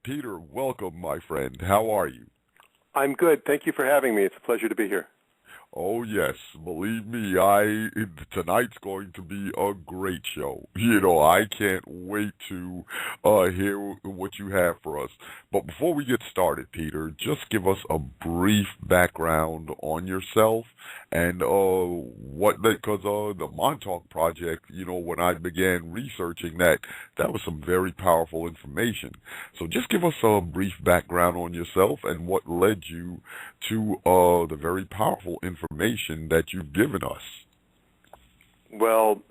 Peter, welcome, my friend. How are you? I'm good. Thank you for having me. It's a pleasure to be here. Oh yes, believe me, tonight's going to be a great show. I can't wait to hear what you have for us. But before we get started, Peter, just give us a brief background on yourself and what because the Montauk project, when I began researching that was some very powerful information. So just give us a brief background on yourself and what led you to the very powerful information that you've given us. Well,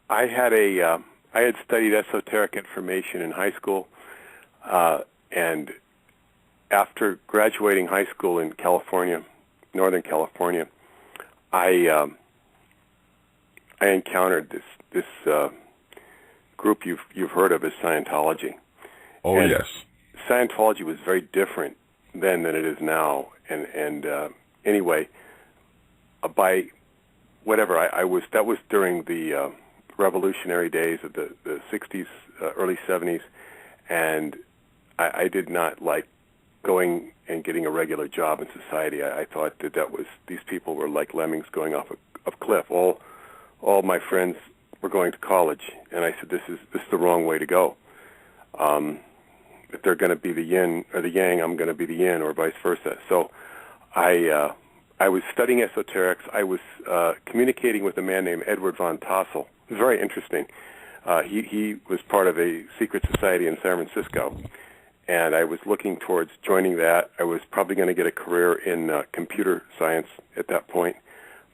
I had studied esoteric information in high school, and after graduating high school in California, Northern California, I encountered this group you've heard of as Scientology. Oh And yes. Scientology was very different then than it is now. And anyway, by whatever I was, that was during the revolutionary days of the 60s, early 70s, and I did not like going and getting a regular job in society. I thought that was these people were like lemmings going off a cliff. All my friends were going to college, and I said, this is the wrong way to go. If they're going to be the yin or the yang, I'm going to be the yin, or vice versa. So I was studying esoterics. I was communicating with a man named Edward von Tassel. It was very interesting. He was part of a secret society in San Francisco, and I was looking towards joining that. I was probably going to get a career in computer science at that point,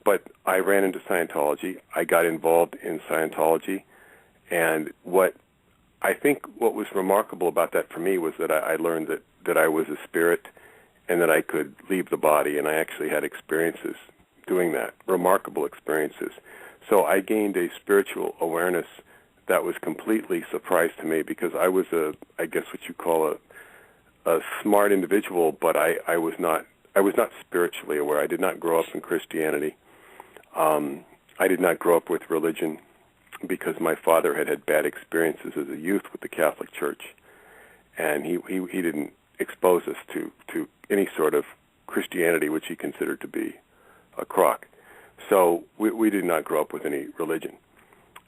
but I ran into Scientology. I got involved in Scientology, and what was remarkable about that for me was that I learned that I was a spirit and that I could leave the body, and I actually had experiences doing that, remarkable experiences. So I gained a spiritual awareness that was completely surprise to me because I was I guess what you call a smart individual, but I was not spiritually aware. I did not grow up in Christianity. I did not grow up with religion because my father had bad experiences as a youth with the Catholic Church, and he didn't expose us to any sort of Christianity, which he considered to be a crock. So we did not grow up with any religion,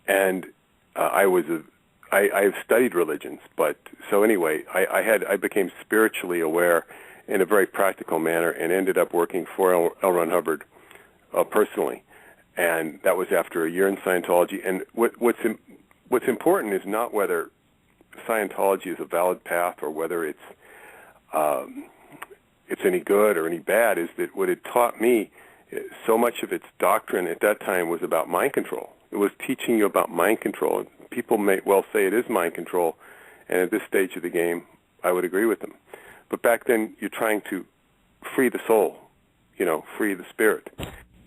and I've studied religions, but so anyway, I became spiritually aware in a very practical manner and ended up working for L. Ron Hubbard personally. And that was after a year in Scientology. And what's important is not whether Scientology is a valid path or whether it's any good or any bad. Is that what it taught me? So much of its doctrine at that time was about mind control. It was teaching you about mind control. People may well say it is mind control, and at this stage of the game, I would agree with them. But back then, you're trying to free the soul, free the spirit.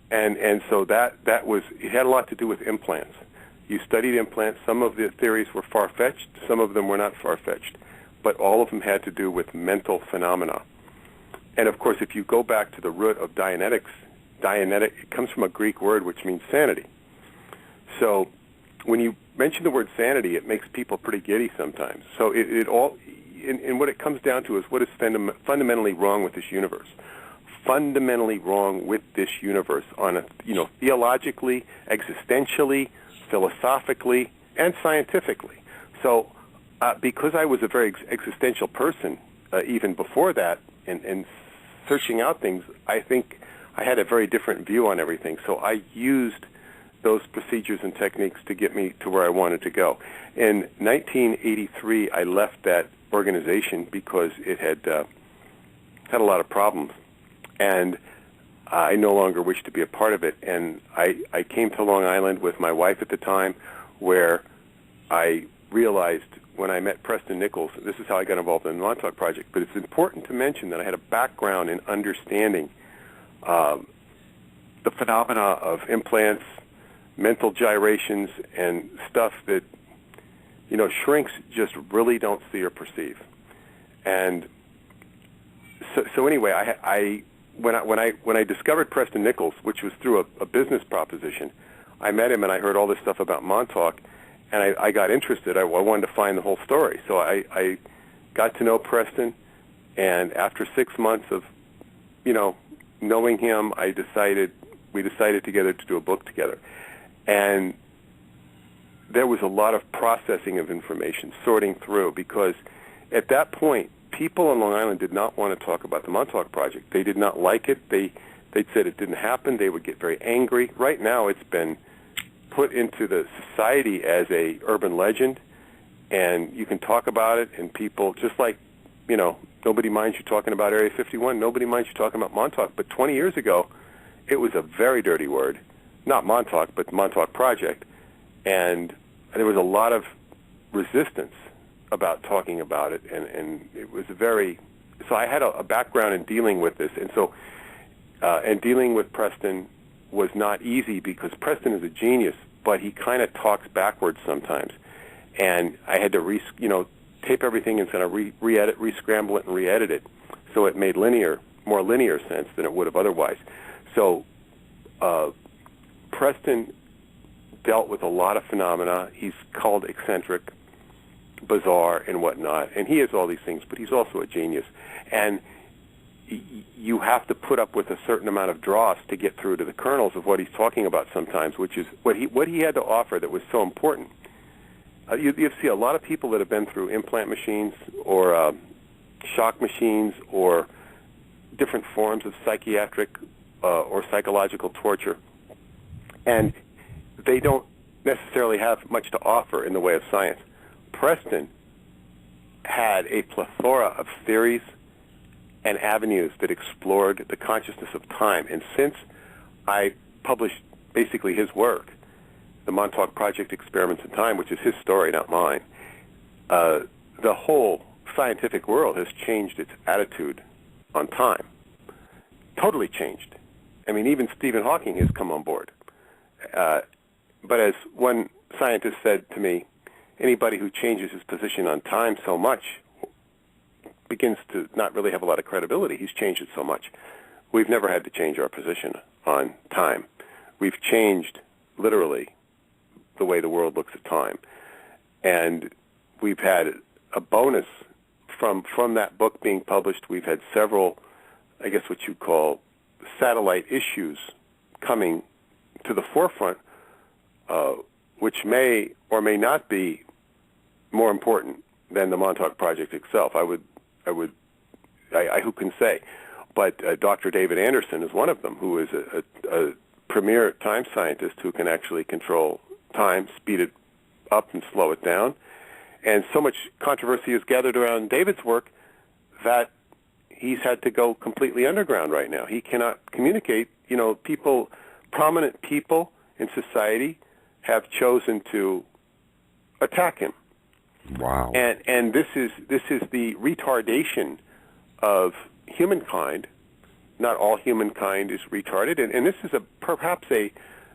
And so that was, it had a lot to do with implants. You studied implants. Some of the theories were far-fetched. Some of them were not far-fetched. But all of them had to do with mental phenomena. And, of course, if you go back to the root of Dianetics, it comes from a Greek word which means sanity. So when you mention the word sanity, it makes people pretty giddy sometimes. So and what it comes down to is what is fundamentally wrong with this universe. Fundamentally wrong with this universe on theologically, existentially, philosophically, and scientifically. So because I was a very existential person even before that and searching out things, I think I had a very different view on everything. So I used those procedures and techniques to get me to where I wanted to go. In 1983, I left that organization because it had had a lot of problems. And I no longer wished to be a part of it. And I came to Long Island with my wife at the time, where I realized when I met Preston Nichols, this is how I got involved in the Montauk Project, but it's important to mention that I had a background in understanding the phenomena of implants, mental gyrations, and stuff that, shrinks just really don't see or perceive. And so anyway, when I discovered Preston Nichols, which was through a business proposition, I met him and I heard all this stuff about Montauk, and I got interested. I wanted to find the whole story. So I got to know Preston, and after 6 months of, knowing him, we decided together to do a book together. And there was a lot of processing of information, sorting through, because at that point, people on Long Island did not want to talk about the Montauk Project. They did not like it. They'd said it didn't happen. They would get very angry. Right now, it's been put into the society as a urban legend, and you can talk about it, and people, just like, nobody minds you talking about Area 51, nobody minds you talking about Montauk. But 20 years ago, it was a very dirty word. Not Montauk, but the Montauk Project. And there was a lot of resistance about talking about it, and it was so I had a background in dealing with this, and so, and dealing with Preston was not easy, because Preston is a genius, but he kind of talks backwards sometimes. And I had to tape everything and kind of re-edit, re-scramble it, and re-edit it, so it made more linear sense than it would have otherwise. So Preston dealt with a lot of phenomena. He's called eccentric, bizarre, and whatnot, and he is all these things, but he's also a genius. And you have to put up with a certain amount of dross to get through to the kernels of what he's talking about sometimes, which is what he had to offer that was so important. You see a lot of people that have been through implant machines or shock machines or different forms of psychiatric or psychological torture, and they don't necessarily have much to offer in the way of science. Preston had a plethora of theories and avenues that explored the consciousness of time. And since I published basically his work, the Montauk Project Experiments in Time, which is his story, not mine, the whole scientific world has changed its attitude on time. Totally changed. I mean, even Stephen Hawking has come on board. But as one scientist said to me, anybody who changes his position on time so much begins to not really have a lot of credibility. He's changed it so much. We've never had to change our position on time. We've changed, literally, the way the world looks at time. And we've had a bonus from that book being published. We've had several, I guess what you'd call, satellite issues coming to the forefront, which may or may not be more important than the Montauk Project itself. Who can say? But Dr. David Anderson is one of them, who is a premier time scientist who can actually control time, speed it up and slow it down. And so much controversy is gathered around David's work that he's had to go completely underground right now. He cannot communicate. Prominent people in society have chosen to attack him. Wow. And this is the retardation of humankind. Not all humankind is retarded, and this is perhaps a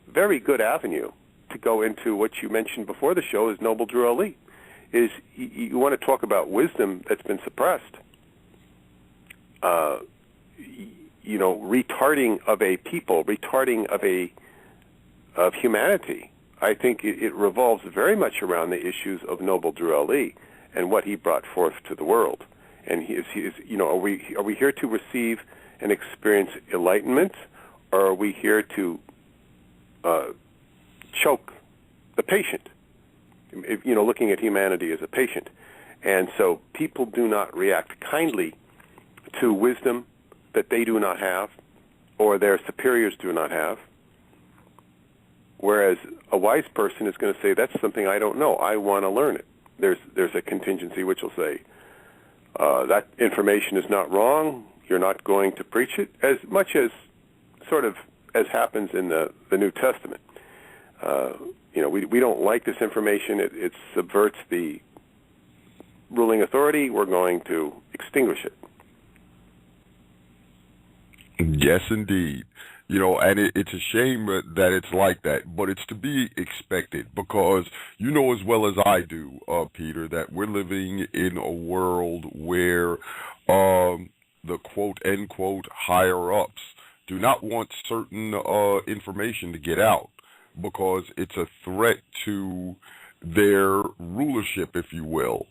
very good avenue to go into what you mentioned before the show is Noble Drew Ali. Is you want to talk about wisdom that's been suppressed. Retarding of a people, retarding of humanity. I think it revolves very much around the issues of Noble Drew Ali and what he brought forth to the world. And are we here to receive and experience enlightenment, or are we here to choke the patient? Looking at humanity as a patient. And so people do not react kindly to wisdom that they do not have or their superiors do not have. Whereas a wise person is going to say, that's something I don't know. I want to learn it. There's a contingency which will say, that information is not wrong. You're not going to preach it, as much as sort of as happens in the New Testament. We don't like this information. It subverts the ruling authority. We're going to extinguish it. Yes, indeed. And it's a shame that it's like that, but it's to be expected because you know as well as I do, Peter, that we're living in a world where the quote-unquote higher-ups do not want certain information to get out because it's a threat to their rulership, if you will.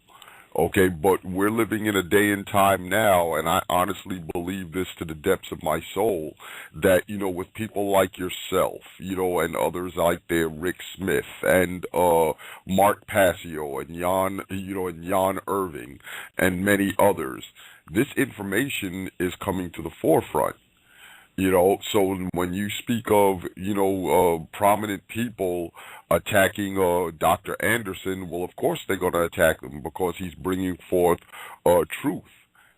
Okay, but we're living in a day and time now, and I honestly believe this to the depths of my soul, that, with people like yourself, and others like there, Rick Smith and Mark Passio and Jan Irving and many others, this information is coming to the forefront. So when you speak of, prominent people attacking Dr. Anderson, well, of course they're going to attack him because he's bringing forth truth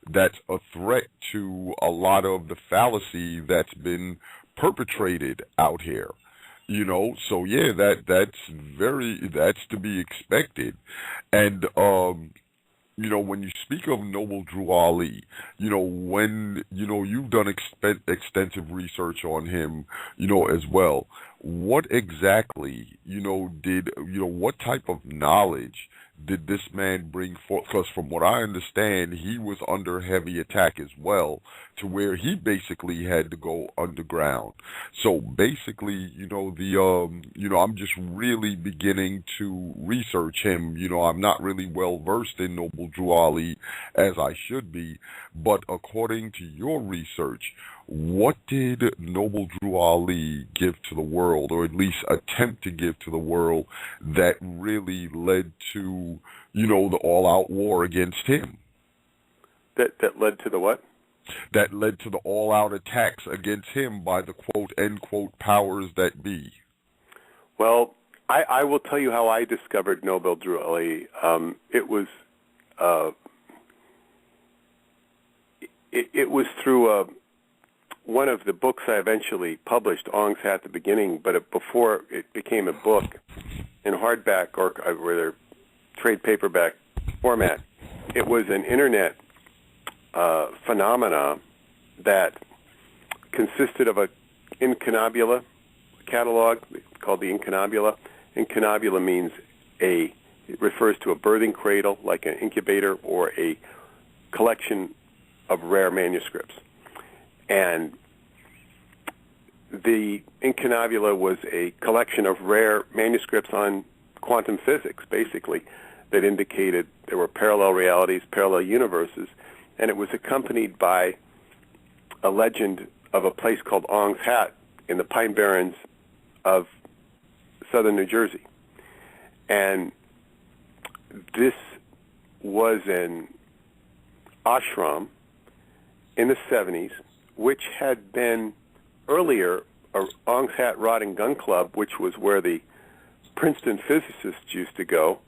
that's a threat to a lot of the fallacy that's been perpetrated out here. So yeah, that's to be expected. And when you speak of Noble Drew Ali, when, you've done extensive research on him, as well, what exactly, what type of knowledge did this man bring forth? Because from what I understand, he was under heavy attack as well, to where he basically had to go underground. So basically, I'm just really beginning to research him. I'm not really well versed in Noble Drew Ali as I should be, but according to your research, what did Noble Drew Ali give to the world, or at least attempt to give to the world, that really led to, the all-out war against him? That led to the what? That led to the all-out attacks against him by the quote, end quote, powers that be. Well, I will tell you how I discovered Noble Drew Ali. It was through one of the books I eventually published, Ong's Hat, the beginning, but before it became a book in hardback or rather trade paperback format. It was an internet phenomena that consisted of a incunabula catalog called the incunabula. Incunabula means it refers to a birthing cradle, like an incubator, or a collection of rare manuscripts. And the incunabula was a collection of rare manuscripts on quantum physics, basically, that indicated there were parallel realities, parallel universes, and it was accompanied by a legend of a place called Ong's Hat in the Pine Barrens of southern New Jersey. And this was an ashram in the 70s, which had been earlier Ong's Hat Rod and Gun Club, which was where the Princeton physicists used to go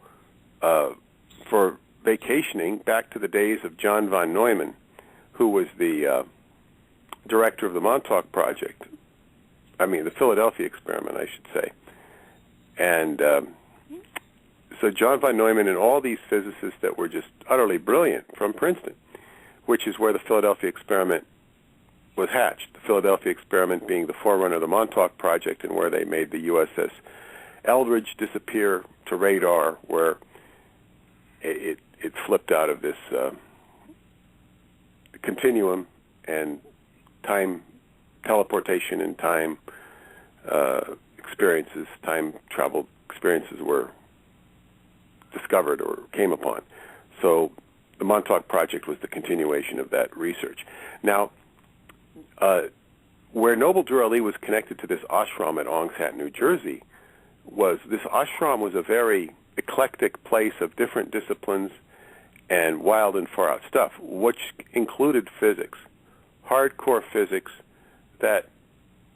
for vacationing back to the days of John von Neumann, who was the director of the Montauk Project. The Philadelphia experiment, I should say. And so John von Neumann and all these physicists that were just utterly brilliant from Princeton, which is where the Philadelphia experiment was hatched. The Philadelphia experiment being the forerunner of the Montauk Project, and where they made the USS Eldridge disappear to radar, where it flipped out of this continuum, and time teleportation and time experiences, time travel experiences were discovered or came upon. So the Montauk Project was the continuation of that research. Now, where Noble Drew Ali was connected to this ashram at Ong's Hat, New Jersey, was this ashram was a very eclectic place of different disciplines and wild and far out stuff, which included physics, hardcore physics that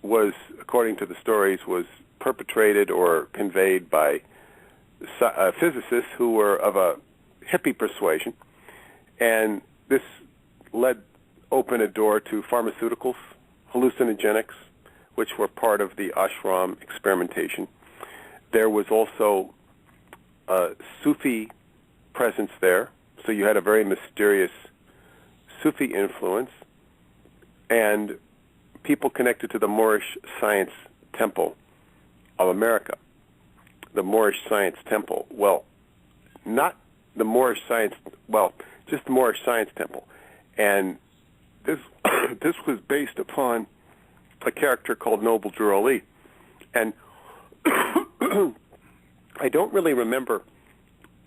was, according to the stories, was perpetrated or conveyed by physicists who were of a hippie persuasion, and this opened a door to pharmaceuticals, hallucinogenics, which were part of the ashram experimentation. There was also Sufi presence there, so you had a very mysterious Sufi influence, and people connected to the Moorish Science Temple of America. The Moorish Science Temple. Well, not the Moorish Science, just the Moorish Science Temple. And this this was based upon a character called Noble Drew Ali. And I don't really remember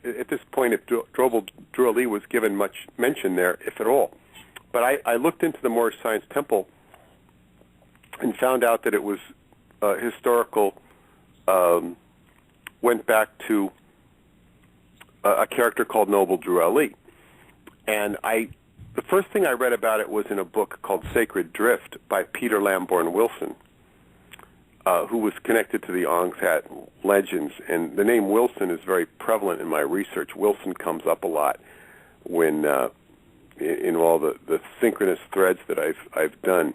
at this point if Noble Drew Ali was given much mention there, if at all. But I looked into the Moorish Science Temple and found out that it was historical, went back to a character called Noble Drew Ali. And the first thing I read about it was in a book called Sacred Drift by Peter Lamborn Wilson, who was connected to the Ong's Hat legends. And the name Wilson is very prevalent in my research. Wilson comes up a lot when in all the synchronous threads that I've done.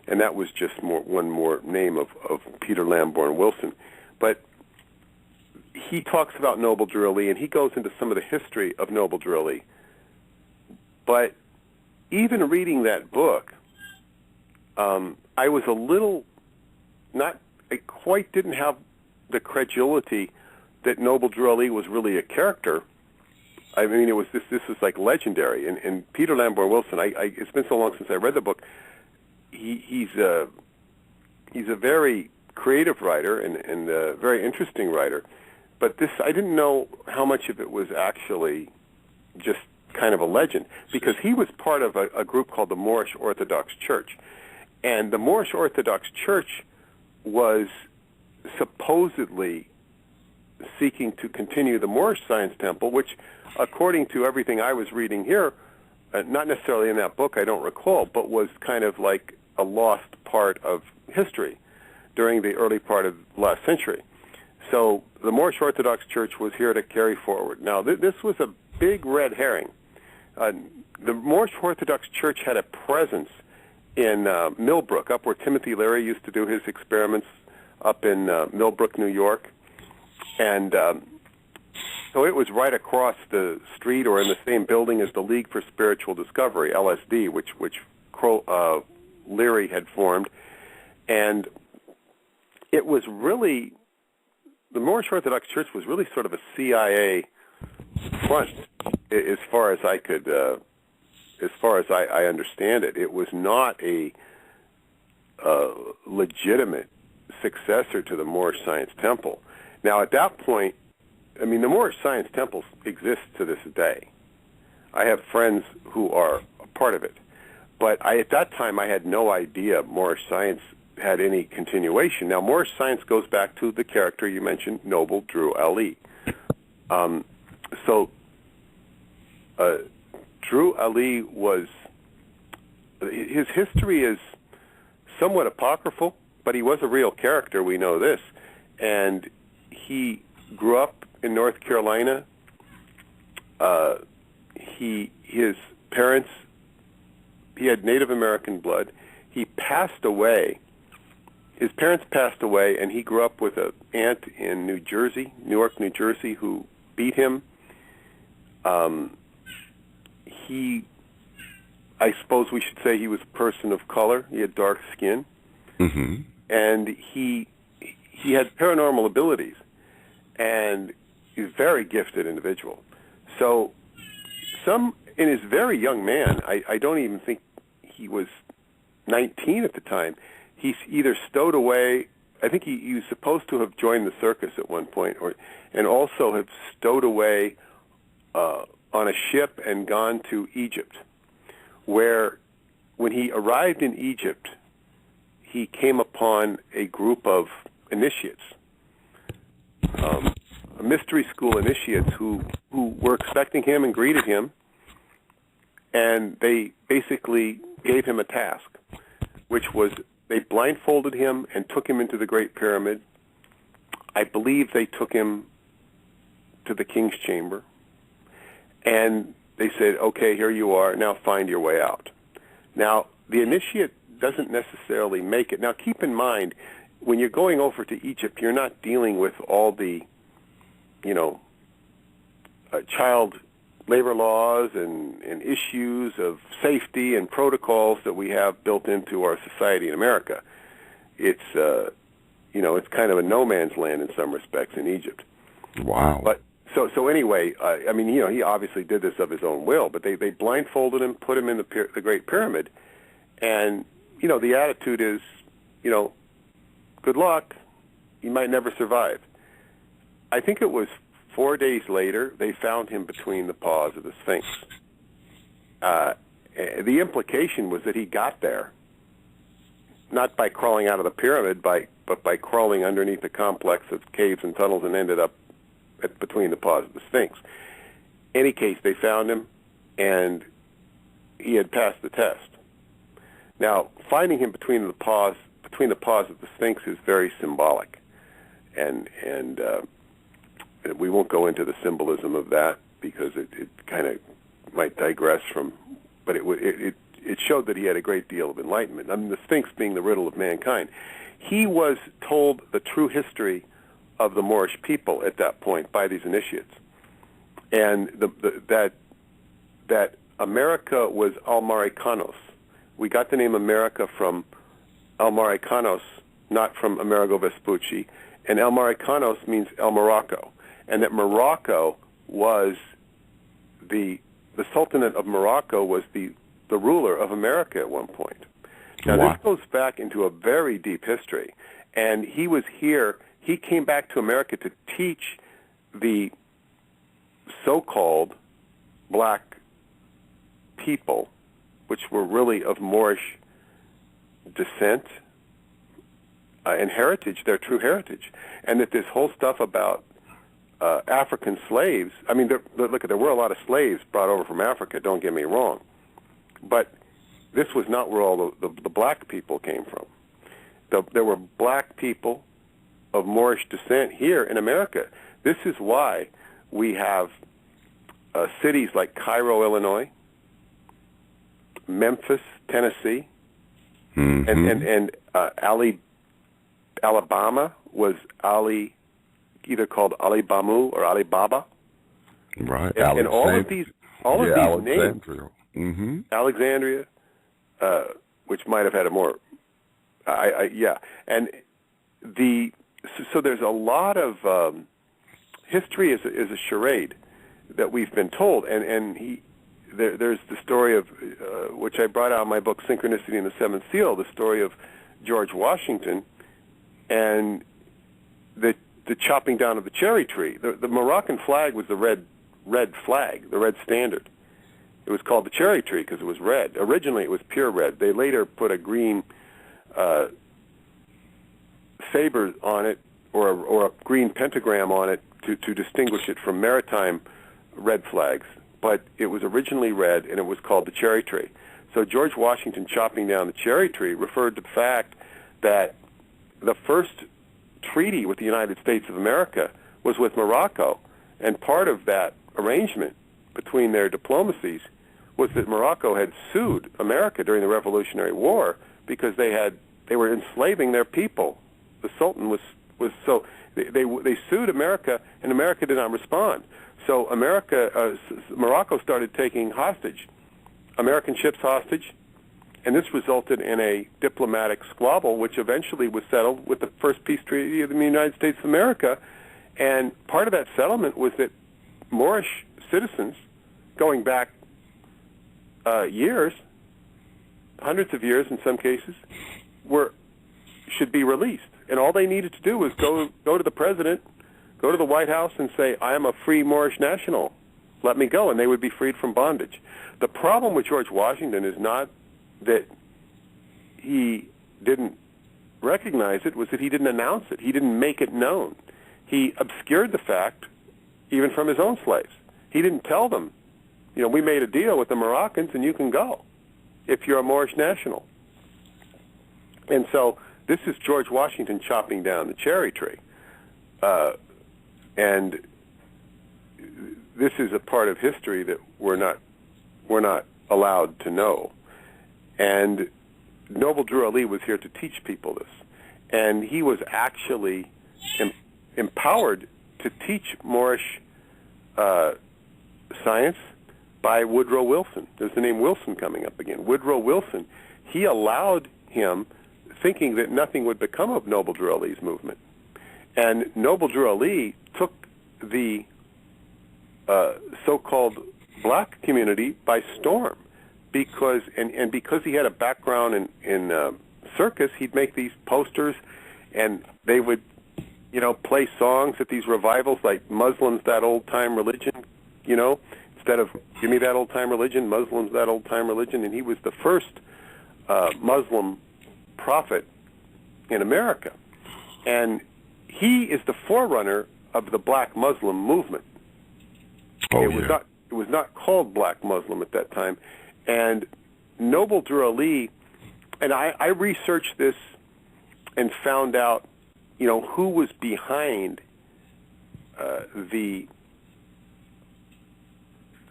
And that was just one more name of Peter Lamborn Wilson. But he talks about Noble Drew Ali, and he goes into some of the history of Noble Drew Ali. But even reading that book, I was a little I quite didn't have the credulity that Noble Drew Ali was really a character. I mean, it was this was like legendary. And Peter Lamborn Wilson, it's been so long since I read the book. He's a very creative writer and a very interesting writer. But this, I didn't know how much of it was actually just kind of a legend, because he was part of a group called the Moorish Orthodox Church. And the Moorish Orthodox Church was supposedly seeking to continue the Moorish Science Temple, which, according to everything I was reading here, not necessarily in that book, I don't recall, but was kind of like a lost part of history during the early part of last century. So the Moorish Orthodox Church was here to carry forward. Now, this was a big red herring. The Moorish Orthodox Church had a presence in Millbrook, up where Timothy Leary used to do his experiments up in Millbrook, New York. And so it was right across the street or in the same building as the League for Spiritual Discovery, LSD, which Leary had formed. And it was really, the Moorish Orthodox Church was really sort of a CIA front, as far as I could, as far as I understand it. It was not a legitimate successor to the Moorish Science Temple. Now, at that point, I mean, the Moorish Science Temple exists to this day. I have friends who are a part of it. But at that time, I had no idea Moorish Science had any continuation. Now, Moorish Science goes back to the character you mentioned, Noble Drew Ali. Drew Ali his history is somewhat apocryphal, but he was a real character, we know this. And he grew up in North Carolina. His parents, he had Native American blood. He passed away. His parents passed away, and he grew up with an aunt in Newark, New Jersey, who beat him. I suppose we should say he was a person of color. He had dark skin. Mm-hmm. And he had paranormal abilities, and he's a very gifted individual. So in his very young man, I don't even think he was 19 at the time, he's either stowed away, I think he was supposed to have joined the circus at one point, and also have stowed away on a ship and gone to Egypt, where when he arrived in Egypt, he came upon a group of initiates, mystery school initiates who were expecting him and greeted him, and they basically gave him a task, which was they blindfolded him and took him into the Great Pyramid. I believe they took him to the King's Chamber, and they said, okay, here you are, now find your way out. Now, the initiate doesn't necessarily make it. Now, keep in mind, when you're going over to Egypt, you're not dealing with all the, child labor laws and issues of safety and protocols that we have built into our society in America. It's, it's kind of a no man's land in some respects in Egypt. Wow. But so anyway, he obviously did this of his own will, but they blindfolded him, put him in the Great Pyramid, and, the attitude is, good luck, you might never survive. I think it was 4 days later, they found him between the paws of the Sphinx. The implication was that he got there, not by crawling out of the pyramid, but by crawling underneath the complex of caves and tunnels and ended up between the paws of the Sphinx. In any case, they found him, and he had passed the test. Now, finding him between the paws of the Sphinx is very symbolic, and we won't go into the symbolism of that because it kind of might digress from. But it showed that he had a great deal of enlightenment. I mean, the Sphinx being the riddle of mankind. He was told the true history of the Moorish people at that point by these initiates, and that America was Almaricanos. We got the name America from Almaricanos, not from Amerigo Vespucci, and Almaricanos means El Morocco, and that Morocco was the Sultanate of Morocco was the ruler of America at one point. Now, this goes back into a very deep history, and he was here. He came back to America to teach the so-called black people, which were really of Moorish descent and heritage, their true heritage, and that this whole stuff about African slaves, I mean, look, there were a lot of slaves brought over from Africa, don't get me wrong, but this was not where all the black people came from. There were black people of Moorish descent here in America. This is why we have cities like Cairo, Illinois, Memphis, Tennessee, and Alabama was either called Ali Bamu or Ali Baba. Right. And all of these names, Alexandria, which might have had a more, and so there's a lot of history is a charade that we've been told, and there's the story of which I brought out in my book Synchronicity and the Seventh Seal, the story of George Washington and the chopping down of the cherry tree. The Moroccan flag was the red flag, the red standard. It was called the cherry tree because it was red. Originally, it was pure red. They later put a green saber on it, or a green pentagram on it to distinguish it from maritime red flags. But it was originally red, and it was called the cherry tree. So George Washington chopping down the cherry tree referred to the fact that the first treaty with the United States of America was with Morocco, and part of that arrangement between their diplomacies was that Morocco had sued America during the Revolutionary War because they were enslaving their people. The Sultan was so they sued America, and America did not respond. So Morocco started taking hostage American ships hostage, and this resulted in a diplomatic squabble, which eventually was settled with the first peace treaty of the United States of America. And part of that settlement was that Moorish citizens, going back years, hundreds of years in some cases, should be released. And all they needed to do was go to the president, go to the White House and say, I am a free Moorish national. Let me go, and they would be freed from bondage. The problem with George Washington is not that he didn't recognize it, was that he didn't announce it. He didn't make it known. He obscured the fact, even from his own slaves. He didn't tell them, we made a deal with the Moroccans and you can go if you're a Moorish national. And so this is George Washington chopping down the cherry tree. And this is a part of history that we're not allowed to know. And Noble Drew Ali was here to teach people this. And he was actually empowered to teach Moorish science by Woodrow Wilson. There's the name Wilson coming up again. Woodrow Wilson, he allowed him, thinking that nothing would become of Noble Drew Ali's movement. And Noble Drew Ali took the so-called black community by storm, because he had a background in circus, he'd make these posters, and they would, play songs at these revivals like Muslims That Old Time Religion, instead of Give Me That Old Time Religion, Muslims That Old Time Religion. And he was the first Muslim prophet in America. And he is the forerunner of the Black Muslim movement. It was not called Black Muslim at that time. And Noble Drew Ali, and I researched this and found out, who was behind the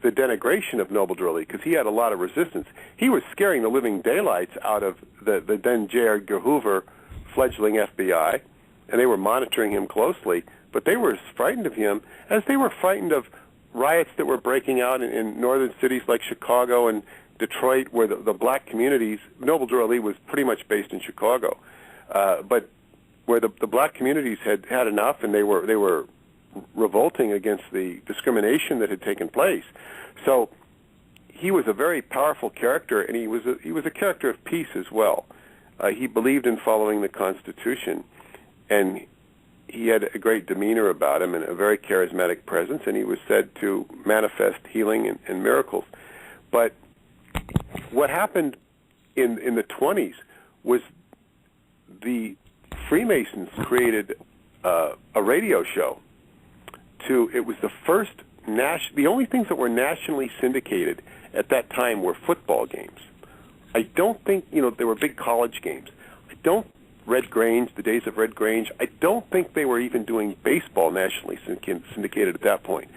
denigration of Noble Drew Ali, because he had a lot of resistance. He was scaring the living daylights out of the then J. Edgar Hoover fledgling FBI, and they were monitoring him closely, but they were as frightened of him as they were frightened of riots that were breaking out in northern cities like Chicago and Detroit, where the black communities, Noble Drew Ali was pretty much based in Chicago, but where the black communities had enough, and they were revolting against the discrimination that had taken place. So he was a very powerful character, and he was a character of peace as well. He believed in following the Constitution, and he had a great demeanor about him and a very charismatic presence, and he was said to manifest healing and miracles. But what happened in the 20s was the Freemasons created a radio show. It was the first the only things that were nationally syndicated at that time were football games. I don't think, there were big college games. Red Grange, the days of Red Grange, I don't think they were even doing baseball nationally syndicated at that point.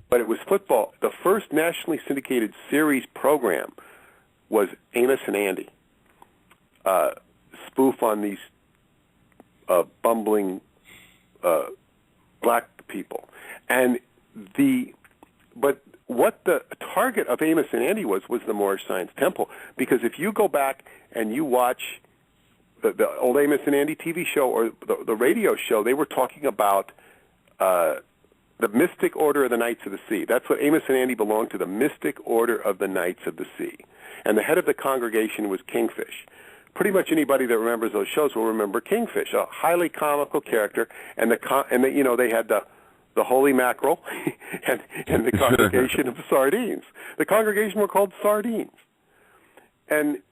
But it was football. The first nationally syndicated series program was Amos and Andy, spoof on these bumbling black people. But what the target of Amos and Andy was the Moorish Science Temple. Because if you go back and you watch the old Amos and Andy TV show or the radio show, they were talking about the Mystic Order of the Knights of the Sea. That's what Amos and Andy belonged to, the Mystic Order of the Knights of the Sea. And the head of the congregation was Kingfish. Pretty much anybody that remembers those shows will remember Kingfish, a highly comical character, and they had the holy mackerel and the congregation of sardines. The congregation were called Sardines. And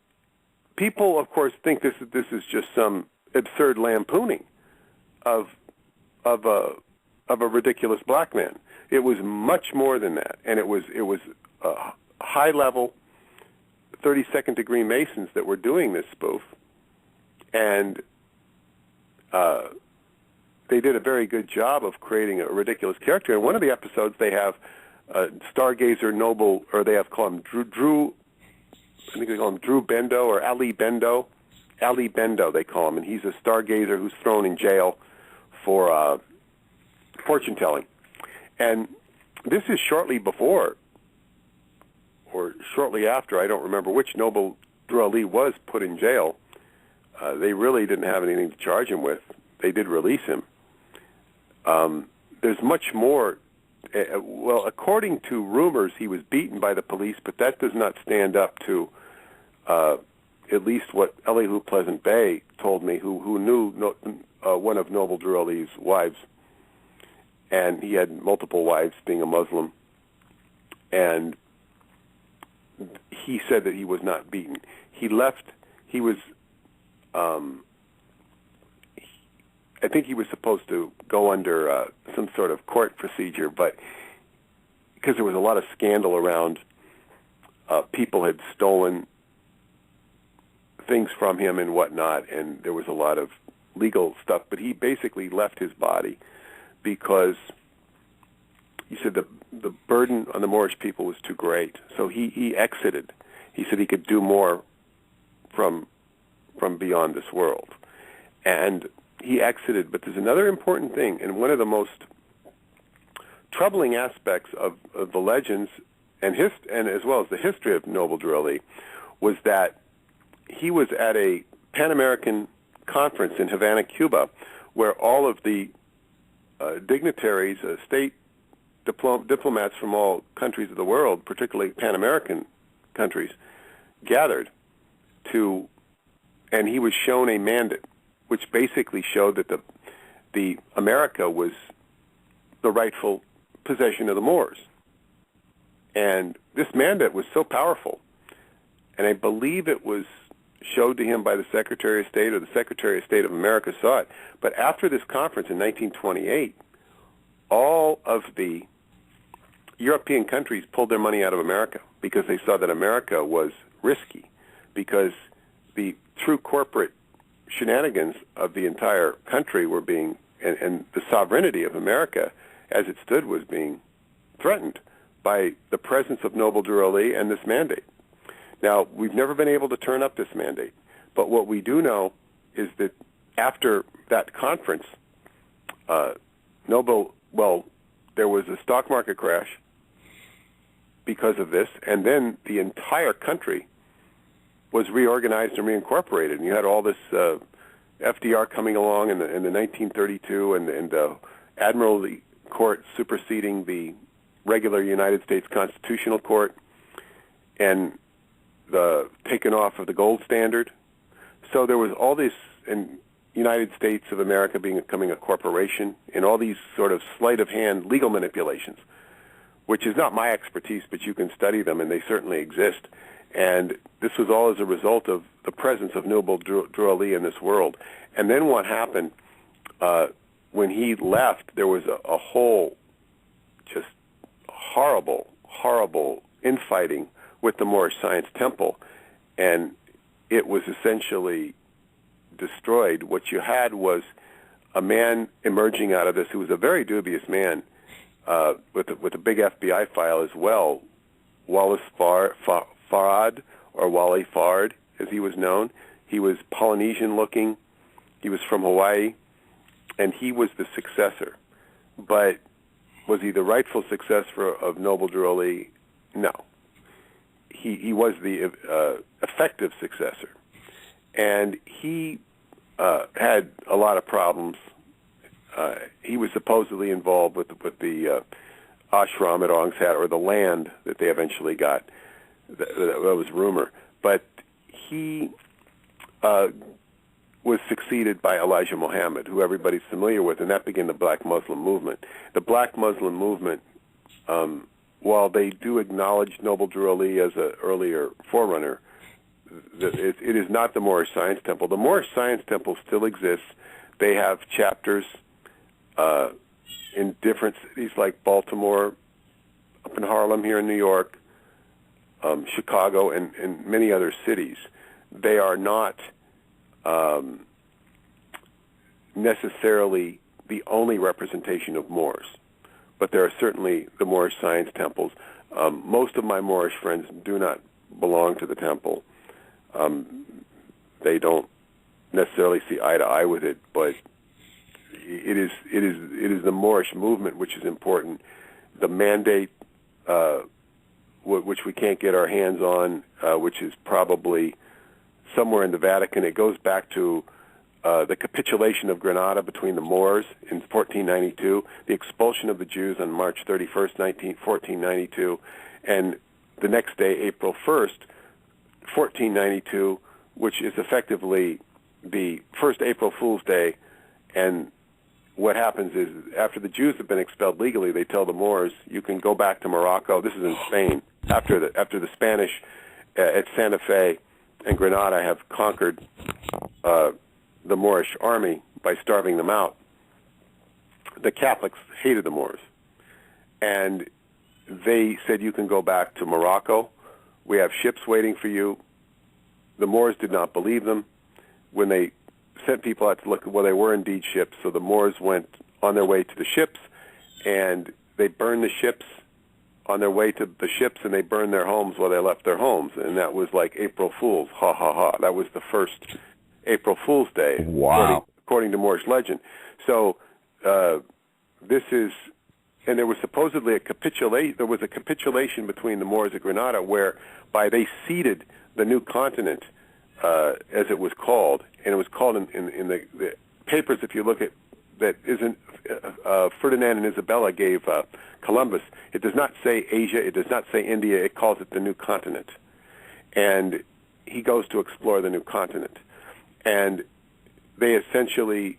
people, of course, think this is just some absurd lampooning of a ridiculous black man. It was much more than that, and it was high-level 32nd degree Masons that were doing this spoof, and they did a very good job of creating a ridiculous character. In one of the episodes, they have Stargazer Noble, or they have called him Drew. I think they call him Drew Bendo or Ali Bendo. Ali Bendo, they call him, and he's a stargazer who's thrown in jail for fortune telling. And this is shortly before, or shortly after, I don't remember which, Noble Drew Ali was put in jail. They really didn't have anything to charge him with. They did release him. There's much more. Well, according to rumors, he was beaten by the police, but that does not stand up to at least what Elihu Pleasant Bay told me, who knew one of Noble Drew Ali's wives, and he had multiple wives, being a Muslim, and he said that he was not beaten. He left. He was. I think he was supposed to go under some sort of court procedure, but because there was a lot of scandal around, people had stolen things from him and whatnot, and there was a lot of legal stuff. But he basically left his body because he said the burden on the Moorish people was too great. So he exited. He said he could do more from beyond this world, and he exited. But there's another important thing, and one of the most troubling aspects of the legends and as well as the history of Noble Drew Ali was that he was at a Pan American conference in Havana, Cuba, where all of the dignitaries, state diplomats from all countries of the world, particularly Pan American countries, gathered and he was shown a mandate, which basically showed that the America was the rightful possession of the Moors. And this mandate was so powerful, and I believe it was showed to him by the Secretary of State, or the Secretary of State of America saw it. But after this conference in 1928, all of the European countries pulled their money out of America because they saw that America was risky, because the true corporate shenanigans of the entire country were being, and the sovereignty of America as it stood was being threatened by the presence of Noble Drew Ali and this mandate. Now, we've never been able to turn up this mandate, but what we do know is that after that conference, there was a stock market crash because of this, and then the entire country was reorganized and reincorporated. And you had all this FDR coming along in the 1932, and the Admiralty Court superseding the regular United States Constitutional Court, and the taken off of the gold standard. So there was all this in United States of America becoming a corporation, and all these sort of sleight of hand legal manipulations, which is not my expertise, but you can study them, and they certainly exist. And this was all as a result of the presence of Noble Drew Ali in this world. And then what happened, when he left, there was a whole just horrible, horrible infighting with the Moorish Science Temple, and it was essentially destroyed. What you had was a man emerging out of this who was a very dubious man, with a big FBI file as well, Wallace Farad, or Wally Fard, as he was known. He was Polynesian-looking. He was from Hawaii, and he was the successor. But was he the rightful successor of Noble Drew Ali? No. He was the effective successor, and he had a lot of problems. He was supposedly involved with the ashram at Aungshat, or the land that they eventually got. That was rumor. But he was succeeded by Elijah Muhammad, who everybody's familiar with, and that began the Black Muslim movement. The Black Muslim movement, while they do acknowledge Noble Drew Ali as an earlier forerunner, it is not the Moorish Science Temple. The Moorish Science Temple still exists. They have chapters in different cities like Baltimore, up in Harlem here in New York, Chicago, and many other cities. They are not necessarily the only representation of Moors, but there are certainly the Moorish Science Temples. Most of my Moorish friends do not belong to the temple. They don't necessarily see eye to eye with it, but it is the Moorish movement which is important. The mandate, which we can't get our hands on, which is probably somewhere in the Vatican. It goes back to the capitulation of Granada between the Moors in 1492, the expulsion of the Jews on March 31st, 1492, and the next day, April 1st, 1492, which is effectively the first April Fool's Day. And what happens is, after the Jews have been expelled legally, they tell the Moors, you can go back to Morocco. This is in Spain, after the Spanish at Santa Fe and Granada have conquered the Moorish army by starving them out. The Catholics hated the Moors, and they said, you can go back to Morocco. We have ships waiting for you. The Moors did not believe them. When they sent people out to look, well, they were indeed ships, so the Moors went on their way to the ships, and they burned the ships on their way to the ships, and they burned their homes while they left their homes, and that was like April Fool's, ha, ha, ha. That was the first April Fool's Day, wow, according to Moorish legend. So this is, and there was supposedly a capitulation between the Moors of Granada, whereby they ceded the new continent, as it was called, and it was called in the papers, if you look at, that isn't, Ferdinand and Isabella gave Columbus, it does not say Asia, it does not say India, it calls it the new continent. And he goes to explore the new continent. And they essentially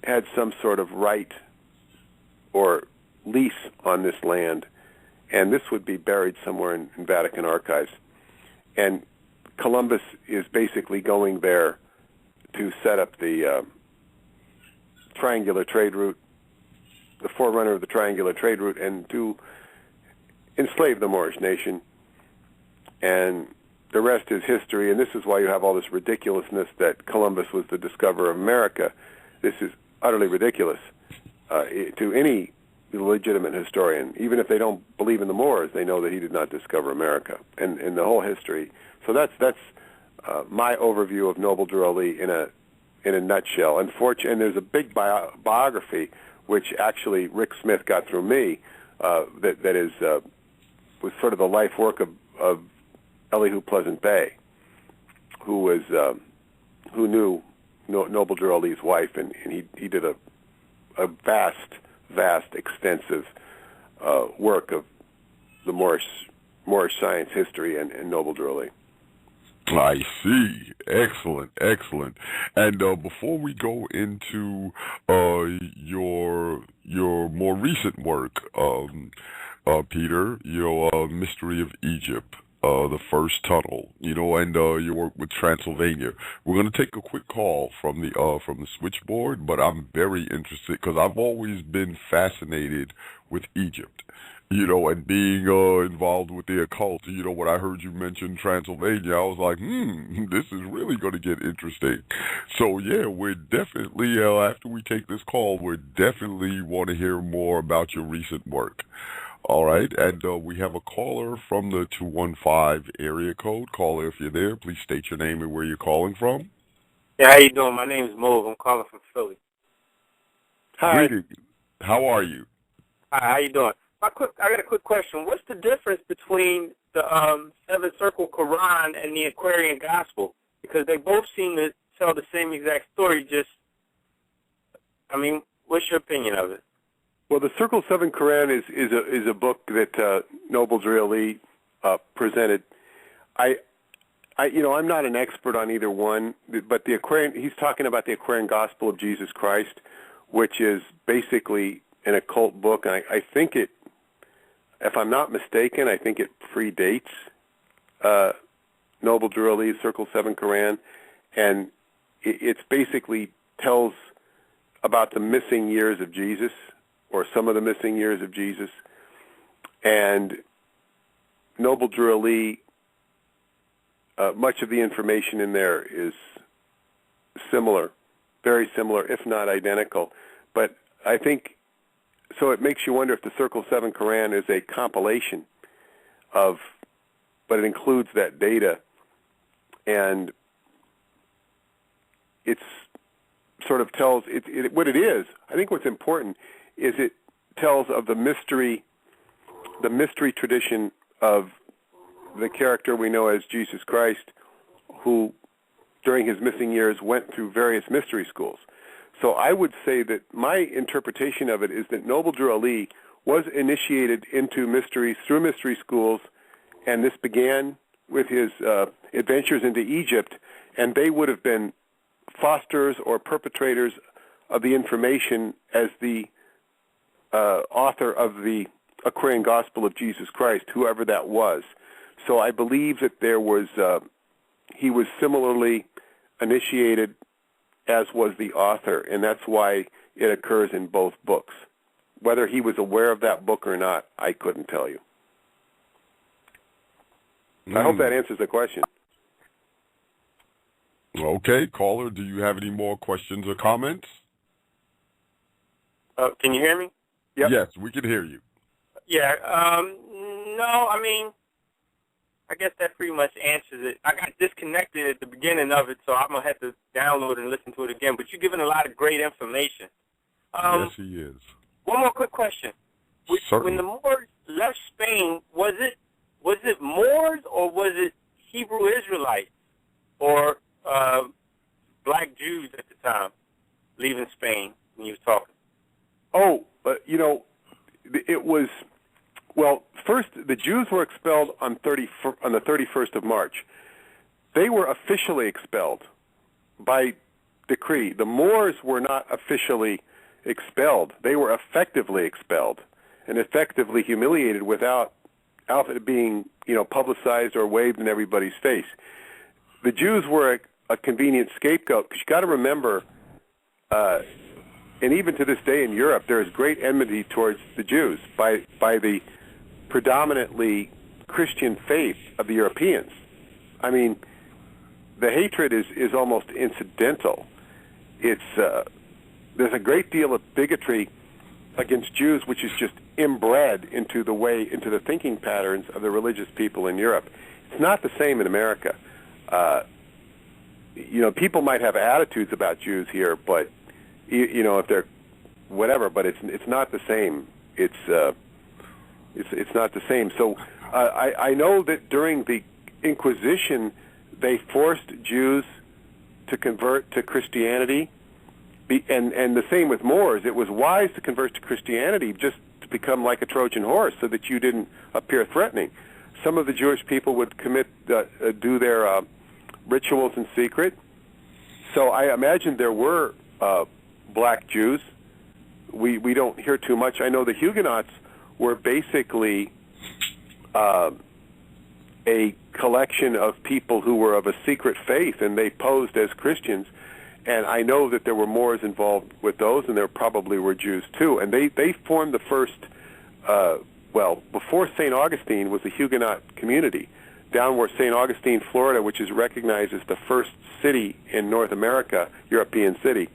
had some sort of right or lease on this land, and this would be buried somewhere in Vatican archives. And Columbus is basically going there to set up the triangular trade route, the forerunner of the triangular trade route, and to enslave the Moorish nation. And the rest is history, and this is why you have all this ridiculousness that Columbus was the discoverer of America. This is utterly ridiculous to any legitimate historian. Even if they don't believe in the Moors, they know that he did not discover America and the whole history. So that's my overview of Noble Drew Ali in a nutshell. And there's a big biography, which actually Rick Smith got through me, that was sort of the life work of Elihu Pleasant Bay, who knew Noble Drew Ali's wife, and he did a vast, extensive work of the Moorish science history and Noble Drew Ali. I see. Excellent. And before we go into your more recent work, Peter, your Mystery of Egypt, the first tunnel, and your work with Transylvania, we're going to take a quick call from the switchboard. But I'm very interested because I've always been fascinated with Egypt. And being involved with the occult. When I heard you mention Transylvania, I was like, this is really going to get interesting. So, yeah, we're definitely, after we take this call, we definitely want to hear more about your recent work. All right, and we have a caller from the 215 area code. Caller, if you're there, please state your name and where you're calling from. Yeah, how you doing? My name is Mo. I'm calling from Philly. Hi. Greetings. How are you? Hi, how you doing? I got a quick question. What's the difference between the Seven Circle Quran and the Aquarian Gospel? Because they both seem to tell the same exact story. What's your opinion of it? Well, the Circle 7 Quran is a book that Noble Drew Ali presented. I'm not an expert on either one, but he's talking about the Aquarian Gospel of Jesus Christ, which is basically an occult book, and I think it, if I'm not mistaken, I think it predates Noble Drew Ali's Circle 7 Quran, and it's basically tells about the missing years of Jesus, or some of the missing years of Jesus, and Noble Drew Ali, much of the information in there is similar, very similar, if not identical, but I think, so it makes you wonder if the Circle 7 Quran is a compilation of, but it includes that data, and it's sort of tells, what it is, I think what's important is it tells of the mystery tradition of the character we know as Jesus Christ, who during his missing years went through various mystery schools. So I would say that my interpretation of it is that Noble Drew Ali was initiated into mysteries through mystery schools, and this began with his adventures into Egypt, and they would have been fosterers or perpetrators of the information as the author of the Aquarian Gospel of Jesus Christ, whoever that was. So I believe that he was similarly initiated as was the author, and that's why it occurs in both books. Whether he was aware of that book or not, I couldn't tell you. I hope that answers the question. Okay, caller, do you have any more questions or comments? Can you hear me? Yep. Yes, we can hear you. Yeah, no, I guess that pretty much answers it. I got disconnected at the beginning of it, so I'm going to have to download and listen to it again. But you're giving a lot of great information. Yes, he is. One more quick question. Certainly. When the Moors left Spain, was it Moors or was it Hebrew Israelites or black Jews at the time leaving Spain when you were talking? Oh, it was, well, first, the Jews were expelled on the 31st of March. They were officially expelled by decree. The Moors were not officially expelled. They were effectively expelled and effectively humiliated without it being, publicized or waved in everybody's face. The Jews were a convenient scapegoat, because you got to remember, and even to this day in Europe, there is great enmity towards the Jews by the predominantly Christian faith of the Europeans. I mean, the hatred is almost incidental. There's a great deal of bigotry against Jews, which is just inbred into the thinking patterns of the religious people in Europe. It's not the same in America. People might have attitudes about Jews here, but if they're whatever, but it's not the same. It's not the same. So I know that during the Inquisition, they forced Jews to convert to Christianity, and the same with Moors. It was wise to convert to Christianity just to become like a Trojan horse, so that you didn't appear threatening. Some of the Jewish people would do their rituals in secret. So I imagine there were black Jews. We don't hear too much. I know the Huguenots were basically a collection of people who were of a secret faith, and they posed as Christians. And I know that there were Moors involved with those, and there probably were Jews too. And they formed the first, before St. Augustine was a Huguenot community, down where St. Augustine, Florida, which is recognized as the first city in North America, European city.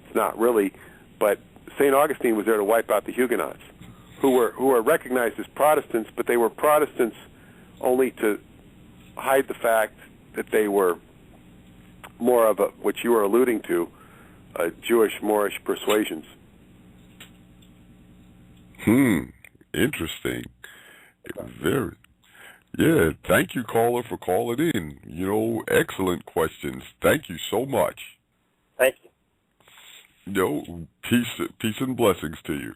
It's not really, but St. Augustine was there to wipe out the Huguenots, who were recognized as Protestants, but they were Protestants only to hide the fact that they were more of what you were alluding to, Jewish Moorish persuasions. Interesting. Very. Yeah, thank you, caller, for calling in. Excellent questions. Thank you so much. Thank you. Peace and blessings to you.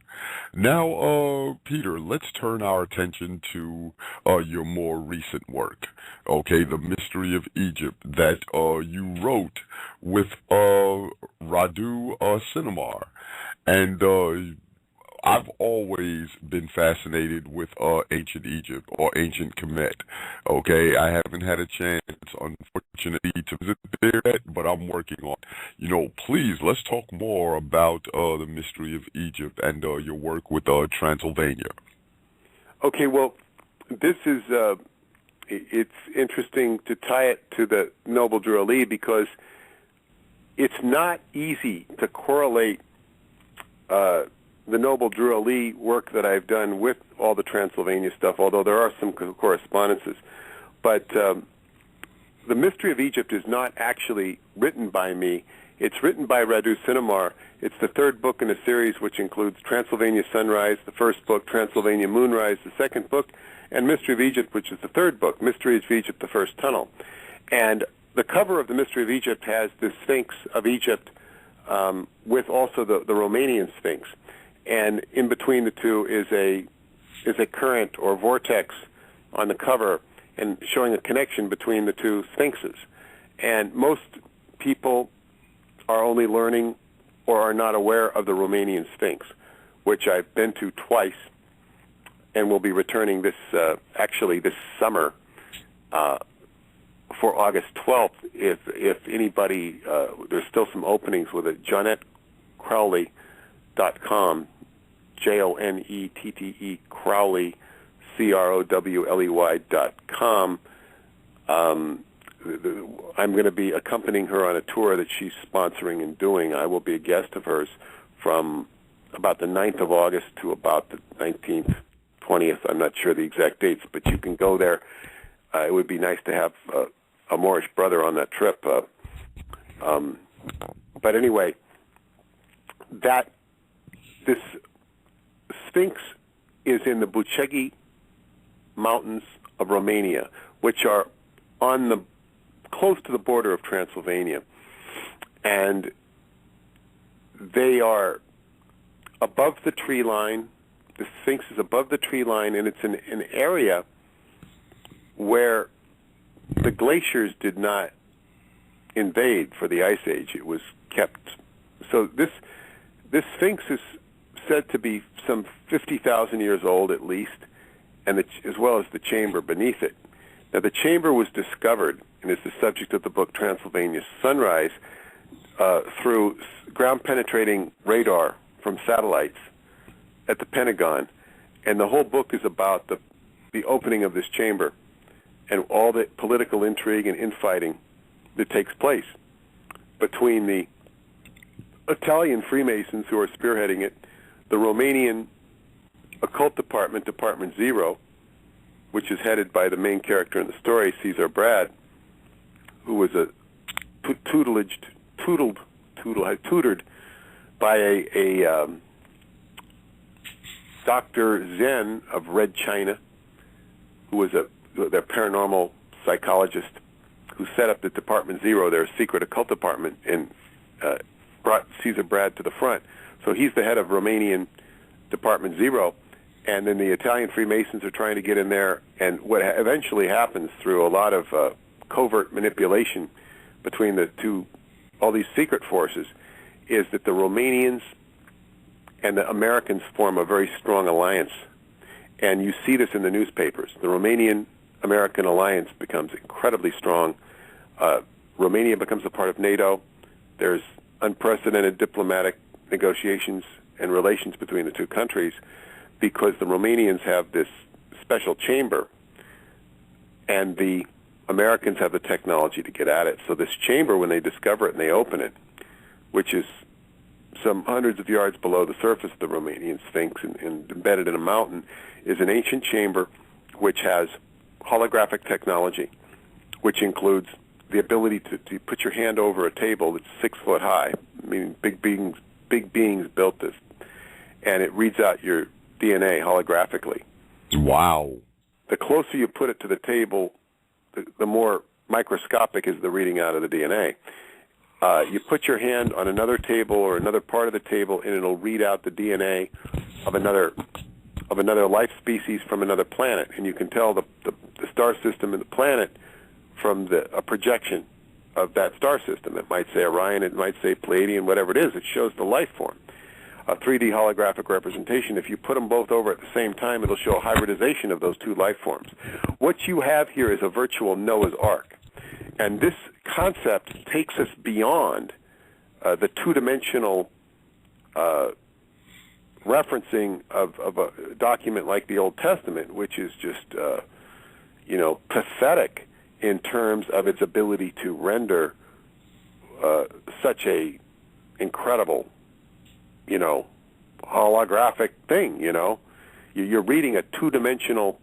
Now, Peter, let's turn our attention to your more recent work. Okay, The Mystery of Egypt, that you wrote with Radu Sinamar. And I've always been fascinated with ancient Egypt or ancient Kemet. Okay, I haven't had a chance, unfortunately, to visit there yet, but I'm working on it. Please, let's talk more about the Mystery of Egypt and your work with Transylvania. Okay, well, this is it's interesting to tie it to the Noble Drew Ali, because it's not easy to correlate the Noble Drew Ali work that I've done with all the Transylvania stuff, although there are some correspondences. But The Mystery of Egypt is not actually written by me. It's written by Radu Sinamar. It's the third book in a series which includes Transylvania Sunrise, the first book, Transylvania Moonrise, the second book, and Mystery of Egypt, which is the third book, Mystery of Egypt, the First Tunnel. And the cover of the Mystery of Egypt has the Sphinx of Egypt with also the Romanian Sphinx. And in between the two is a current or vortex on the cover, and showing a connection between the two sphinxes. And most people are only learning or are not aware of the Romanian Sphinx, which I've been to twice and will be returning this summer for August 12th. If anybody, there's still some openings with it. JonetteCrowley.com, JONETTE Crowley, CROWLEY.com. I'm going to be accompanying her on a tour that she's sponsoring and doing. I will be a guest of hers from about the 9th of August to about the 19th, 20th. I'm not sure the exact dates, but you can go there. It would be nice to have a Moorish brother on that trip. But anyway, this Sphinx is in the Bucegi Mountains of Romania, which are close to the border of Transylvania, and they are above the tree line. The Sphinx is above the tree line, and it's in an area where the glaciers did not invade for the Ice Age. It was kept. So this Sphinx is said to be some 50,000 years old at least, and as well as the chamber beneath it. Now, the chamber was discovered, and is the subject of the book Transylvania Sunrise, through ground-penetrating radar from satellites at the Pentagon, and the whole book is about the opening of this chamber and all the political intrigue and infighting that takes place between the Italian Freemasons who are spearheading it, the Romanian occult department, Department Zero, which is headed by the main character in the story, Caesar Brad, who was tutored by a Dr. Zen of Red China, who was their paranormal psychologist, who set up the Department Zero, their secret occult department, and brought Caesar Brad to the front. So he's the head of Romanian Department Zero, and then the Italian Freemasons are trying to get in there, and what eventually happens through a lot of covert manipulation between the two, all these secret forces, is that the Romanians and the Americans form a very strong alliance. And you see this in the newspapers. The Romanian-American alliance becomes incredibly strong. Romania becomes a part of NATO. There's unprecedented diplomatic negotiations and relations between the two countries because the Romanians have this special chamber and the Americans have the technology to get at it. So this chamber, when they discover it and they open it, which is some hundreds of yards below the surface of the Romanian Sphinx and embedded in a mountain, is an ancient chamber which has holographic technology, which includes the ability to put your hand over a table that's 6 foot high, meaning big beings built this, and it reads out your DNA holographically. Wow. The closer you put it to the table, the more microscopic is the reading out of the DNA. You put your hand on another table or another part of the table, and it'll read out the DNA of another life species from another planet, and you can tell the star system and the planet from a projection of that star system. It might say Orion, it might say Pleiadian, whatever it is. It shows the life form. A 3D holographic representation. If you put them both over at the same time, it'll show a hybridization of those two life forms. What you have here is a virtual Noah's Ark. And this concept takes us beyond the two-dimensional referencing of a document like the Old Testament, which is just, pathetic in terms of its ability to render such a incredible, holographic thing, You're reading a two-dimensional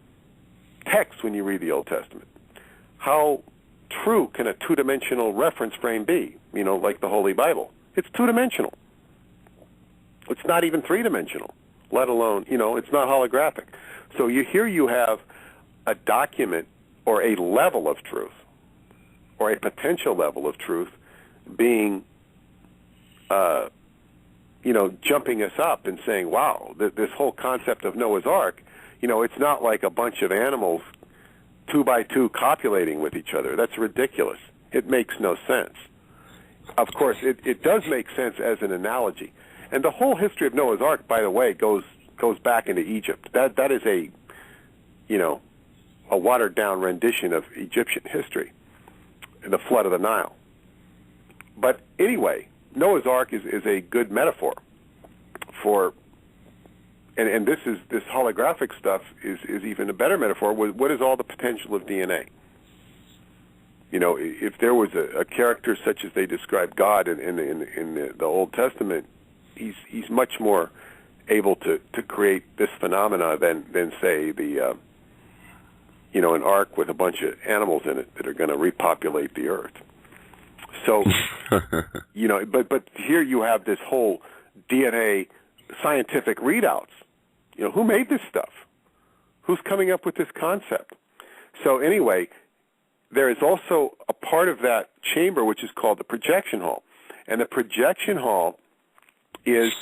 text when you read the Old Testament. How true can a two-dimensional reference frame be, like the Holy Bible? It's two-dimensional. It's not even three-dimensional, let alone, it's not holographic. So here you have a document or a level of truth or a potential level of truth being, jumping us up and saying, wow, this whole concept of Noah's Ark, it's not like a bunch of animals 2 by 2 copulating with each other. That's ridiculous. It makes no sense. Of course, it does make sense as an analogy. And the whole history of Noah's Ark, by the way, goes back into Egypt. That is a watered-down rendition of Egyptian history, the flood of the Nile. But anyway, Noah's Ark is a good metaphor for, and this holographic stuff is even a better metaphor. What is all the potential of DNA? If there was a character such as they describe God in the Old Testament, he's much more able to create this phenomena than say an ark with a bunch of animals in it that are going to repopulate the earth. So, but here you have this whole DNA scientific readouts. Who made this stuff? Who's coming up with this concept? So anyway, there is also a part of that chamber which is called the projection hall. And the projection hall is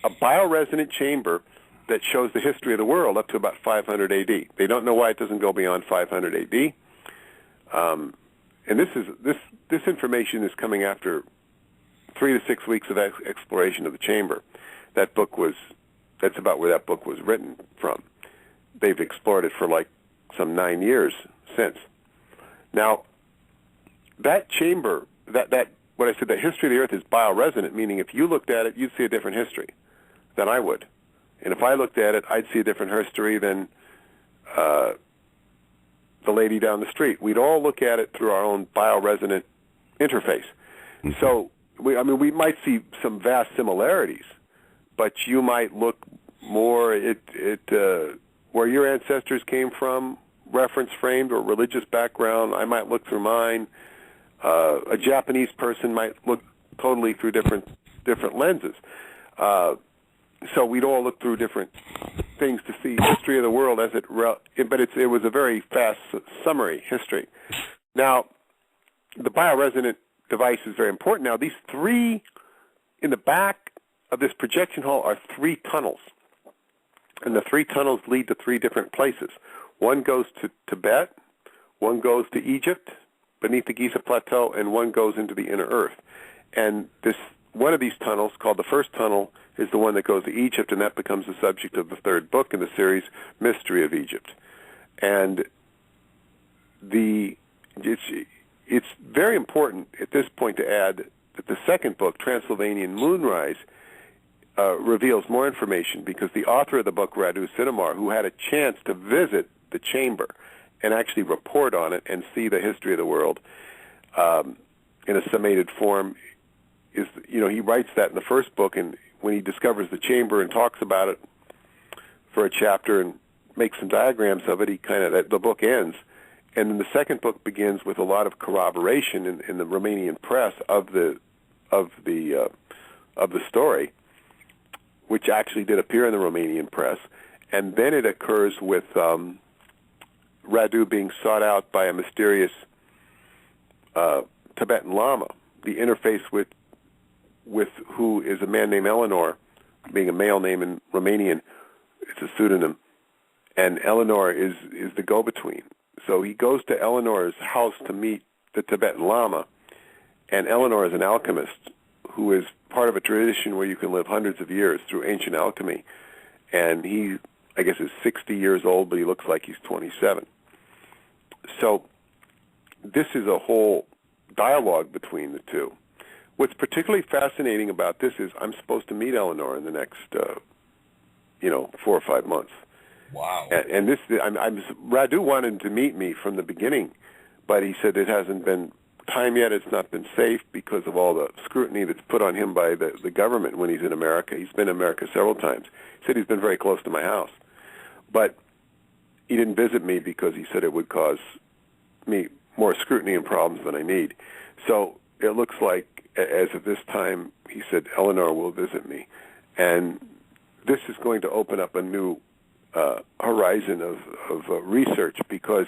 a bioresonant chamber that shows the history of the world up to about 500 AD. They don't know why it doesn't go beyond 500 AD. and this information is coming after 3 to 6 weeks of exploration of the chamber. That's about where that book was written from. They've explored it for like some 9 years since. Now, that chamber, what I said, the history of the Earth is bioresonant, meaning if you looked at it, you'd see a different history than I would. And if I looked at it, I'd see a different history than the lady down the street. We'd all look at it through our own bioresonant interface. Mm-hmm. So, we might see some vast similarities, but you might look more at where your ancestors came from, reference framed or religious background. I might look through mine. A Japanese person might look totally through different lenses. So we'd all look through different things to see history of the world but it was a very fast summary history. Now, the bioresonant device is very important. Now, these three, in the back of this projection hall are 3 tunnels. And the 3 tunnels lead to 3 different places. One goes to Tibet, one goes to Egypt, beneath the Giza Plateau, and one goes into the inner earth. And one of these tunnels, called the first tunnel, is the one that goes to Egypt, and that becomes the subject of the 3rd book in the series, Mystery of Egypt. And it's very important at this point to add that the 2nd book, Transylvanian Moonrise, reveals more information, because the author of the book, Radu Sidamar, who had a chance to visit the chamber and actually report on it and see the history of the world in a summated form, he writes that in the 1st book, and when he discovers the chamber and talks about it for a chapter and makes some diagrams of it, the book ends. And then the 2nd book begins with a lot of corroboration in the Romanian press of the story, which actually did appear in the Romanian press. And then it occurs with Radu being sought out by a mysterious Tibetan Lama, the interface with who is a man named Eleanor, being a male name in Romanian. It's a pseudonym. And Eleanor is the go-between. So he goes to Eleanor's house to meet the Tibetan Lama, and Eleanor is an alchemist who is part of a tradition where you can live hundreds of years through ancient alchemy. And he, I guess, is 60 years old, but he looks like he's 27. So this is a whole dialogue between the two. What's particularly fascinating about this is I'm supposed to meet Eleanor in the next, 4 or 5 months. Wow. And Radu wanted to meet me from the beginning, but he said it hasn't been time yet. It's not been safe because of all the scrutiny that's put on him by the government when he's in America. He's been in America several times. He said he's been very close to my house. But he didn't visit me because he said it would cause me more scrutiny and problems than I need. So it looks like, as of this time, he said, Eleanor will visit me. And this is going to open up a new horizon of research, because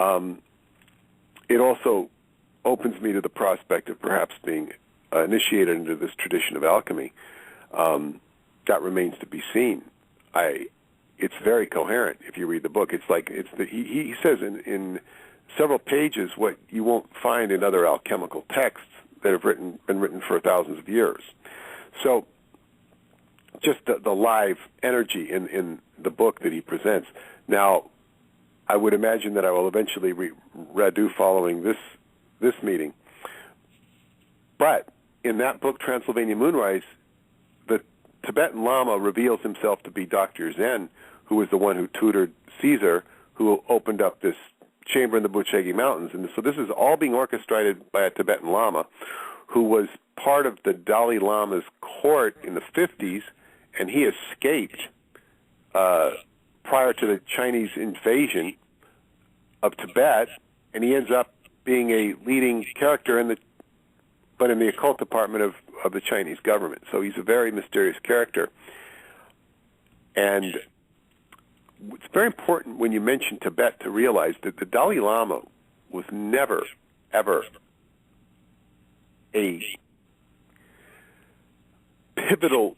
it also opens me to the prospect of perhaps being initiated into this tradition of alchemy. That remains to be seen. It's very coherent if you read the book. It's like he says in several pages what you won't find in other alchemical texts that have been written for thousands of years. So just the live energy in the book that he presents. Now, I would imagine that I will eventually read Radu following this meeting. But in that book, Transylvanian Moonrise, the Tibetan Lama reveals himself to be Dr. Zen, who was the one who tutored Caesar, who opened up this chamber in the Buchegi Mountains. And so this is all being orchestrated by a Tibetan Lama who was part of the Dalai Lama's court in the 50s, and he escaped prior to the Chinese invasion of Tibet, and he ends up being a leading character in the occult department of the Chinese government. So he's a very mysterious character. And it's very important when you mention Tibet to realize that the Dalai Lama was never, ever a pivotal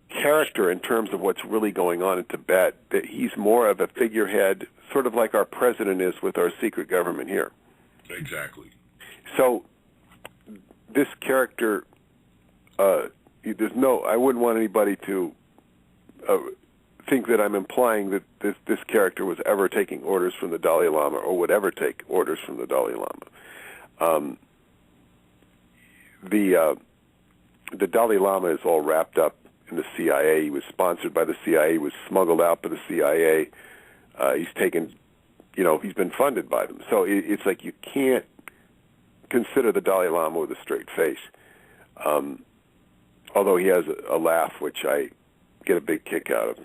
character in terms of what's really going on in Tibet. That he's more of a figurehead, sort of like our president is with our secret government here. Exactly. So this character, I wouldn't want anybody to think that I'm implying that this character was ever taking orders from the Dalai Lama or would ever take orders from the Dalai Lama. The Dalai Lama is all wrapped up in the CIA. He was sponsored by the CIA. He was smuggled out by the CIA. He's taken, he's been funded by them. So it's like you can't consider the Dalai Lama with a straight face. Although he has a laugh, which I get a big kick out of.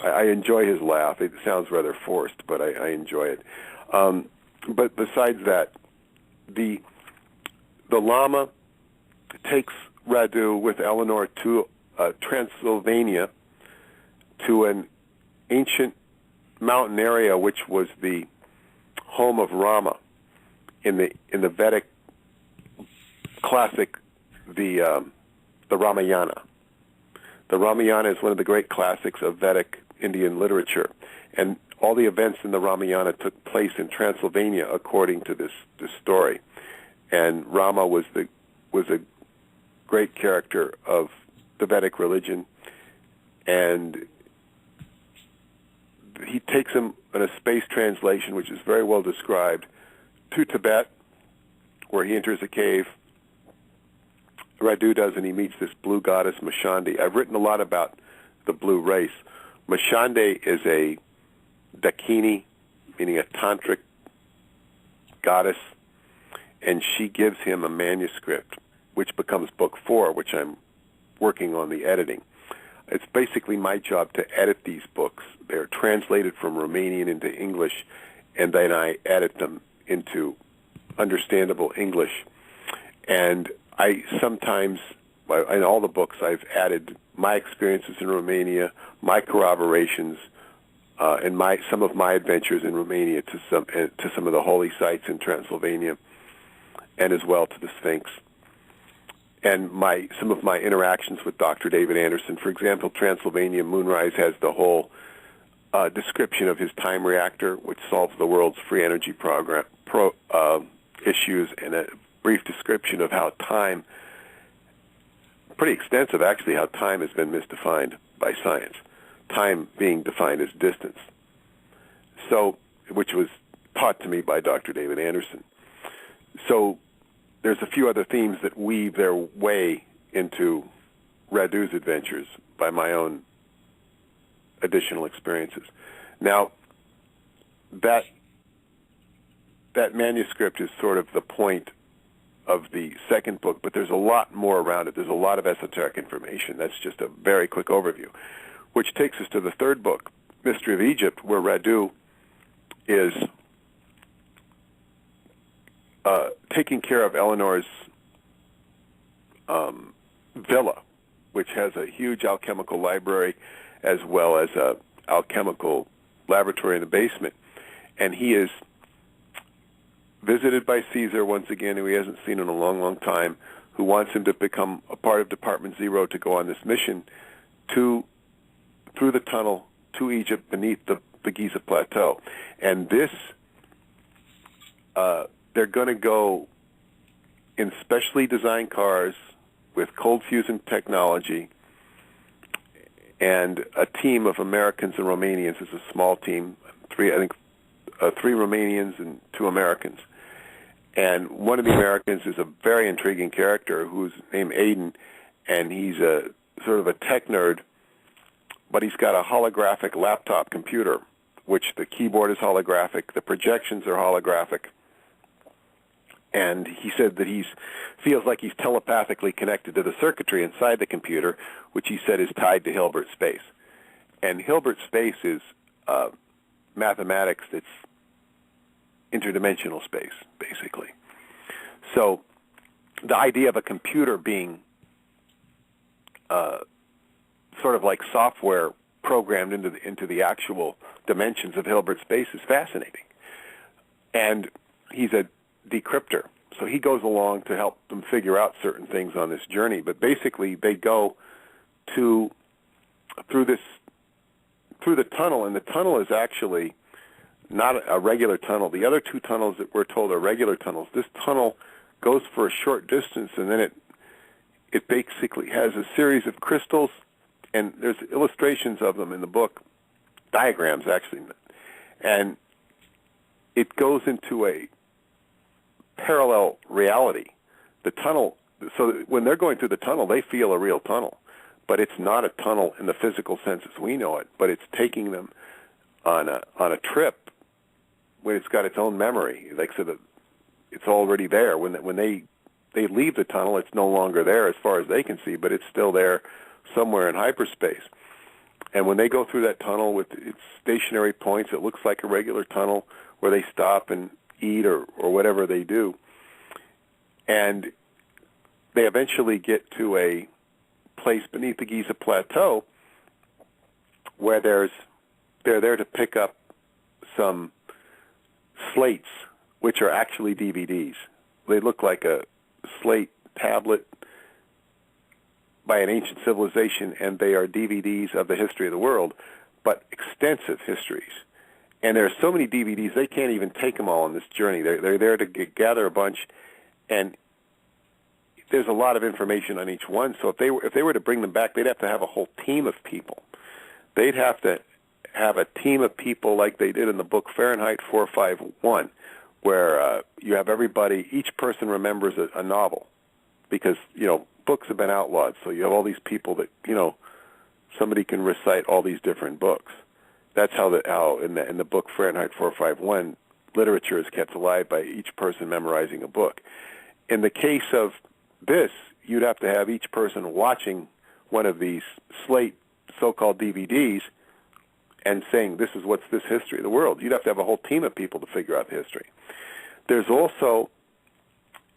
I enjoy his laugh. It sounds rather forced, but I enjoy it. But besides that, the Lama takes Radu with Eleanor to Transylvania, to an ancient mountain area which was the home of Rama in the Vedic classic, the Ramayana. The Ramayana is one of the great classics of Vedic Indian literature, and all the events in the Ramayana took place in Transylvania, according to this story. And Rama was a great character of the Vedic religion, and he takes him in a space translation, which is very well described, to Tibet, where he enters a cave. Radu does, and he meets this blue goddess, Mashandi. I've written a lot about the blue race. Mashandi is a Dakini, meaning a tantric goddess, and she gives him a manuscript, which becomes book 4, which I'm working on the editing. It's basically my job to edit these books. They're translated from Romanian into English, and then I edit them into understandable English. And I sometimes, in all the books, I've added my experiences in Romania, my corroborations, and some of my adventures in Romania to some of the holy sites in Transylvania, and as well to the Sphinx. And some of my interactions with Dr. David Anderson. For example, Transylvania Moonrise has the whole description of his time reactor, which solves the world's free energy issues, and a brief description of how time, pretty extensive actually, how time has been misdefined by science. Time being defined as distance. So, which was taught to me by Dr. David Anderson. So, there's a few other themes that weave their way into Radu's adventures by my own additional experiences. Now, that manuscript is sort of the point of the second book, but there's a lot more around it. There's a lot of esoteric information. That's just a very quick overview, which takes us to the third book, Mystery of Egypt, where Radu is taking care of Eleanor's villa, which has a huge alchemical library as well as a alchemical laboratory in the basement. And he is visited by Caesar once again, who he hasn't seen in a long, long time, who wants him to become a part of Department Zero to go on this mission through the tunnel to Egypt beneath the Giza Plateau. And this, they're going to go in specially designed cars with cold fusion technology, and a team of Americans and Romanians. It's a small team, three Romanians and 2 Americans. And one of the Americans is a very intriguing character who's named Aiden, and he's a sort of a tech nerd, but he's got a holographic laptop computer, which the keyboard is holographic, the projections are holographic. And he said that he feels like he's telepathically connected to the circuitry inside the computer, which he said is tied to Hilbert space. And Hilbert space is mathematics that's interdimensional space, basically. So the idea of a computer being sort of like software programmed into the actual dimensions of Hilbert space is fascinating. And he's a decryptor, so he goes along to help them figure out certain things on this journey. But basically, they go through the tunnel, and the tunnel is actually not a regular tunnel. The other two tunnels that we're told are regular tunnels. This tunnel goes for a short distance, and then it basically has a series of crystals, and there's illustrations of them in the book, diagrams actually, and it goes into a parallel reality. The tunnel, so when they're going through the tunnel, they feel a real tunnel, but it's not a tunnel in the physical sense as we know it, but it's taking them on a trip when it's got its own memory, like so that it's already there. When they leave the tunnel, it's no longer there as far as they can see, but it's still there somewhere in hyperspace. And when they go through that tunnel with its stationary points, it looks like a regular tunnel where they stop and eat or whatever they do. And they eventually get to a place beneath the Giza Plateau where they're there to pick up some slates, which are actually DVDs. They look like a slate tablet by an ancient civilization, and they are DVDs of the history of the world, but extensive histories. And there are so many DVDs, they can't even take them all on this journey. They're there to gather a bunch, and there's a lot of information on each one. So if they were to bring them back, they'd have to have a whole team of people. They'd have to have a team of people like they did in the book Fahrenheit 451, where you have everybody, each person remembers a novel, because, books have been outlawed, so you have all these people that, somebody can recite all these different books. That's how in the book Fahrenheit 451, literature is kept alive by each person memorizing a book. In the case of this, you'd have to have each person watching one of these slate so-called DVDs and saying, this is what's this history of the world. You'd have to have a whole team of people to figure out the history. There's also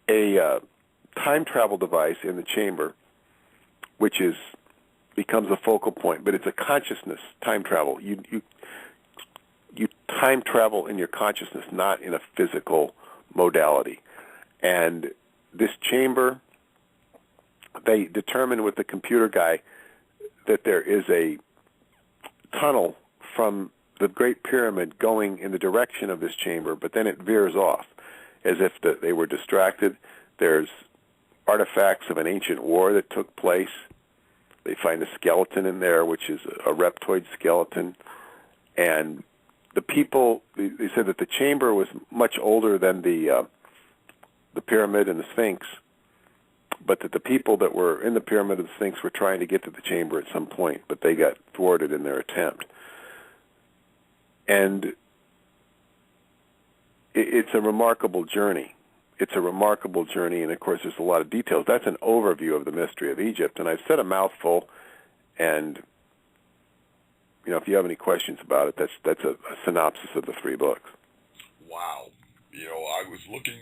a time travel device in the chamber, which becomes a focal point, but it's a consciousness time travel. You time travel in your consciousness, not in a physical modality. And this chamber, they determine with the computer guy that there is a tunnel from the Great Pyramid going in the direction of this chamber, but then it veers off as if they were distracted. There's artifacts of an ancient war that took place. They find a skeleton in there, which is a reptoid skeleton. And the people, they said that the chamber was much older than the pyramid and the Sphinx, but that the people that were in the pyramid and the Sphinx were trying to get to the chamber at some point, but they got thwarted in their attempt. And it's a remarkable journey. It's a remarkable journey, and of course there's a lot of details. That's an overview of the mystery of Egypt, and I've said a mouthful, and if you have any questions about it, that's a synopsis of the 3 books. Wow. I was looking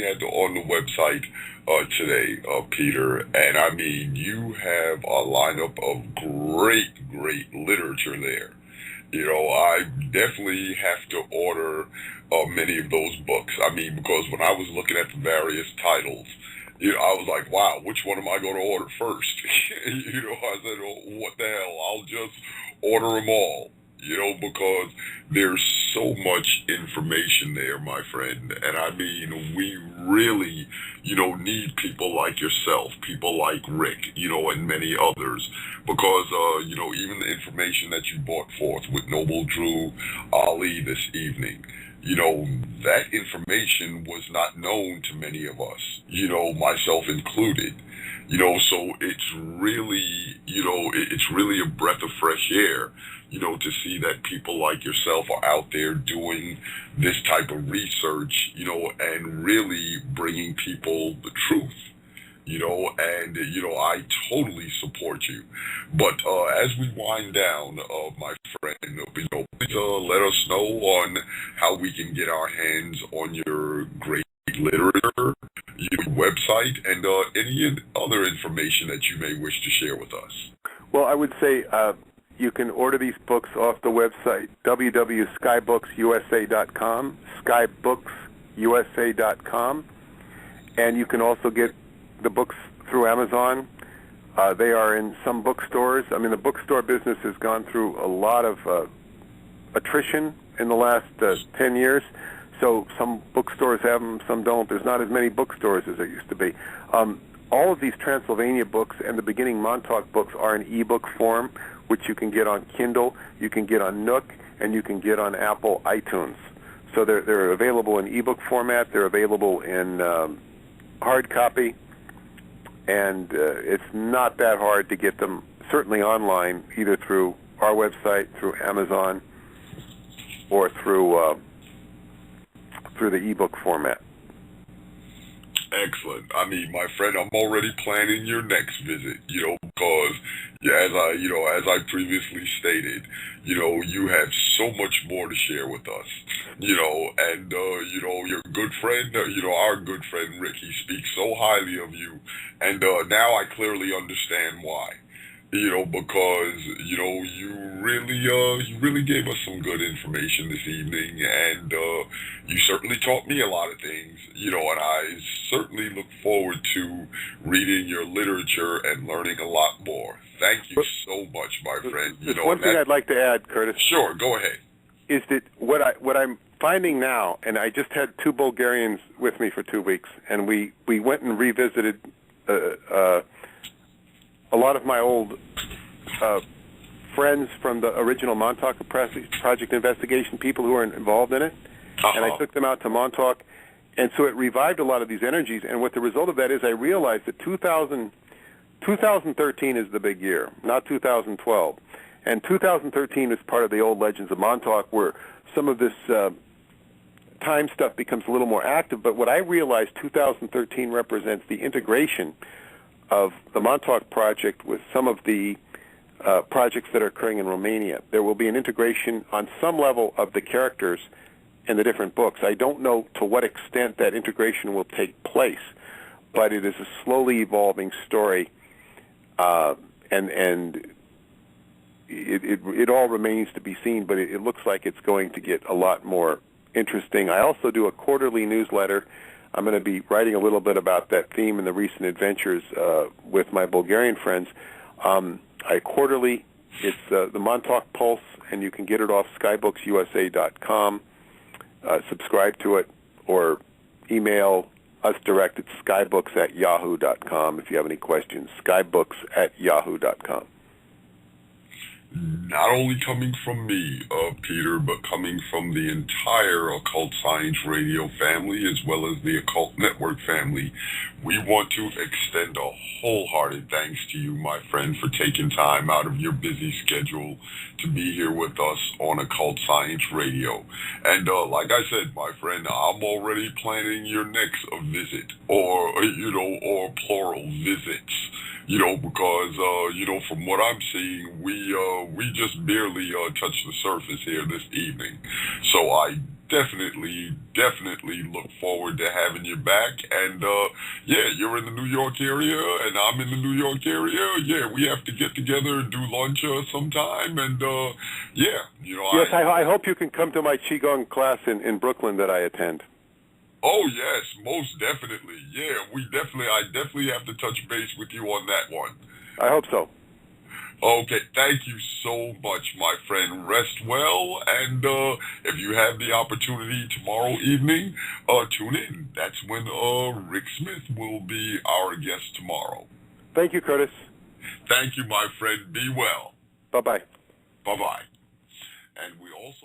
at on the website today, Peter, and I mean, you have a lineup of great literature there. I definitely have to order many of those books. I mean, because when I was looking at the various titles, I was like, wow, which one am I going to order first? I said, oh, what the hell? I'll just order them all, because there's so much information there, my friend. And I mean, we really, need people like yourself, people like Rick, and many others, because, even the information that you brought forth with Noble Drew Ali this evening, that information was not known to many of us, myself included, so it's really, it's really a breath of fresh air, to see that people like yourself are out there doing this type of research, and really bringing people the truth, and, I totally support you. But as we wind down, my friend, please let us know on how we can get our hands on your great literature, your website, and any other information that you may wish to share with us. Well, I would say you can order these books off the website, www.skybooks.usa.com, skybooks.usa.com, and you can also get the books through Amazon. They are in some bookstores. I mean, the bookstore business has gone through a lot of attrition in the last 10 years. So some bookstores have them, some don't. There's not as many bookstores as there used to be. All of these Transylvania books and the beginning Montauk books are in ebook form, which you can get on Kindle, you can get on Nook, and you can get on Apple iTunes. So they're available in ebook format. They're available in hard copy, and it's not that hard to get them, certainly online, either through our website, through Amazon, or through the ebook format. Excellent. I mean, my friend, I'm already planning your next visit, because as I previously stated, you have so much more to share with us, and your good friend, our good friend Rick, he speaks so highly of you, and now I clearly understand why. Because, you really gave us some good information this evening, and you certainly taught me a lot of things, and I certainly look forward to reading your literature and learning a lot more. Thank you so much, my friend. There's one thing I'd like to add, Curtis. Sure, go ahead. Is that what I'm finding now, and I just had 2 Bulgarians with me for 2 weeks, and we went and revisited a lot of my old friends from the original Montauk Project investigation, people who were involved in it, and I took them out to Montauk, and so it revived a lot of these energies, and what the result of that is I realized that 2013 is the big year, not 2012, and 2013 is part of the old Legends of Montauk where some of this time stuff becomes a little more active, but what I realized 2013 represents the integration of the Montauk Project with some of the projects that are occurring in Romania. There will be an integration on some level of the characters in the different books. I don't know to what extent that integration will take place, but it is a slowly evolving story, and it all remains to be seen, but it looks like it's going to get a lot more interesting. I also do a quarterly newsletter. I'm going to be writing a little bit about that theme and the recent adventures with my Bulgarian friends. Quarterly, it's the Montauk Pulse, and you can get it off skybooksusa.com. Subscribe to it, or email us direct at skybooks@yahoo.com if you have any questions. skybooks@yahoo.com. Not only coming from me, Peter, but coming from the entire Occult Science Radio family, as well as the Occult Network family, we want to extend a wholehearted thanks to you, my friend, for taking time out of your busy schedule to be here with us on Occult Science Radio. And like I said, my friend, I'm already planning your next visit, or plural visits. Because, from what I'm seeing, we just barely touched the surface here this evening. So I definitely look forward to having you back. And, you're in the New York area, and I'm in the New York area. Yeah, we have to get together and do lunch sometime. And, Yes, I hope you can come to my Qigong class in Brooklyn that I attend. Oh, yes, most definitely. Yeah, I definitely have to touch base with you on that one. I hope so. Okay, thank you so much, my friend. Rest well, and if you have the opportunity tomorrow evening, tune in. That's when Rick Smith will be our guest tomorrow. Thank you, Curtis. Thank you, my friend. Be well. Bye-bye. Bye-bye. And we also...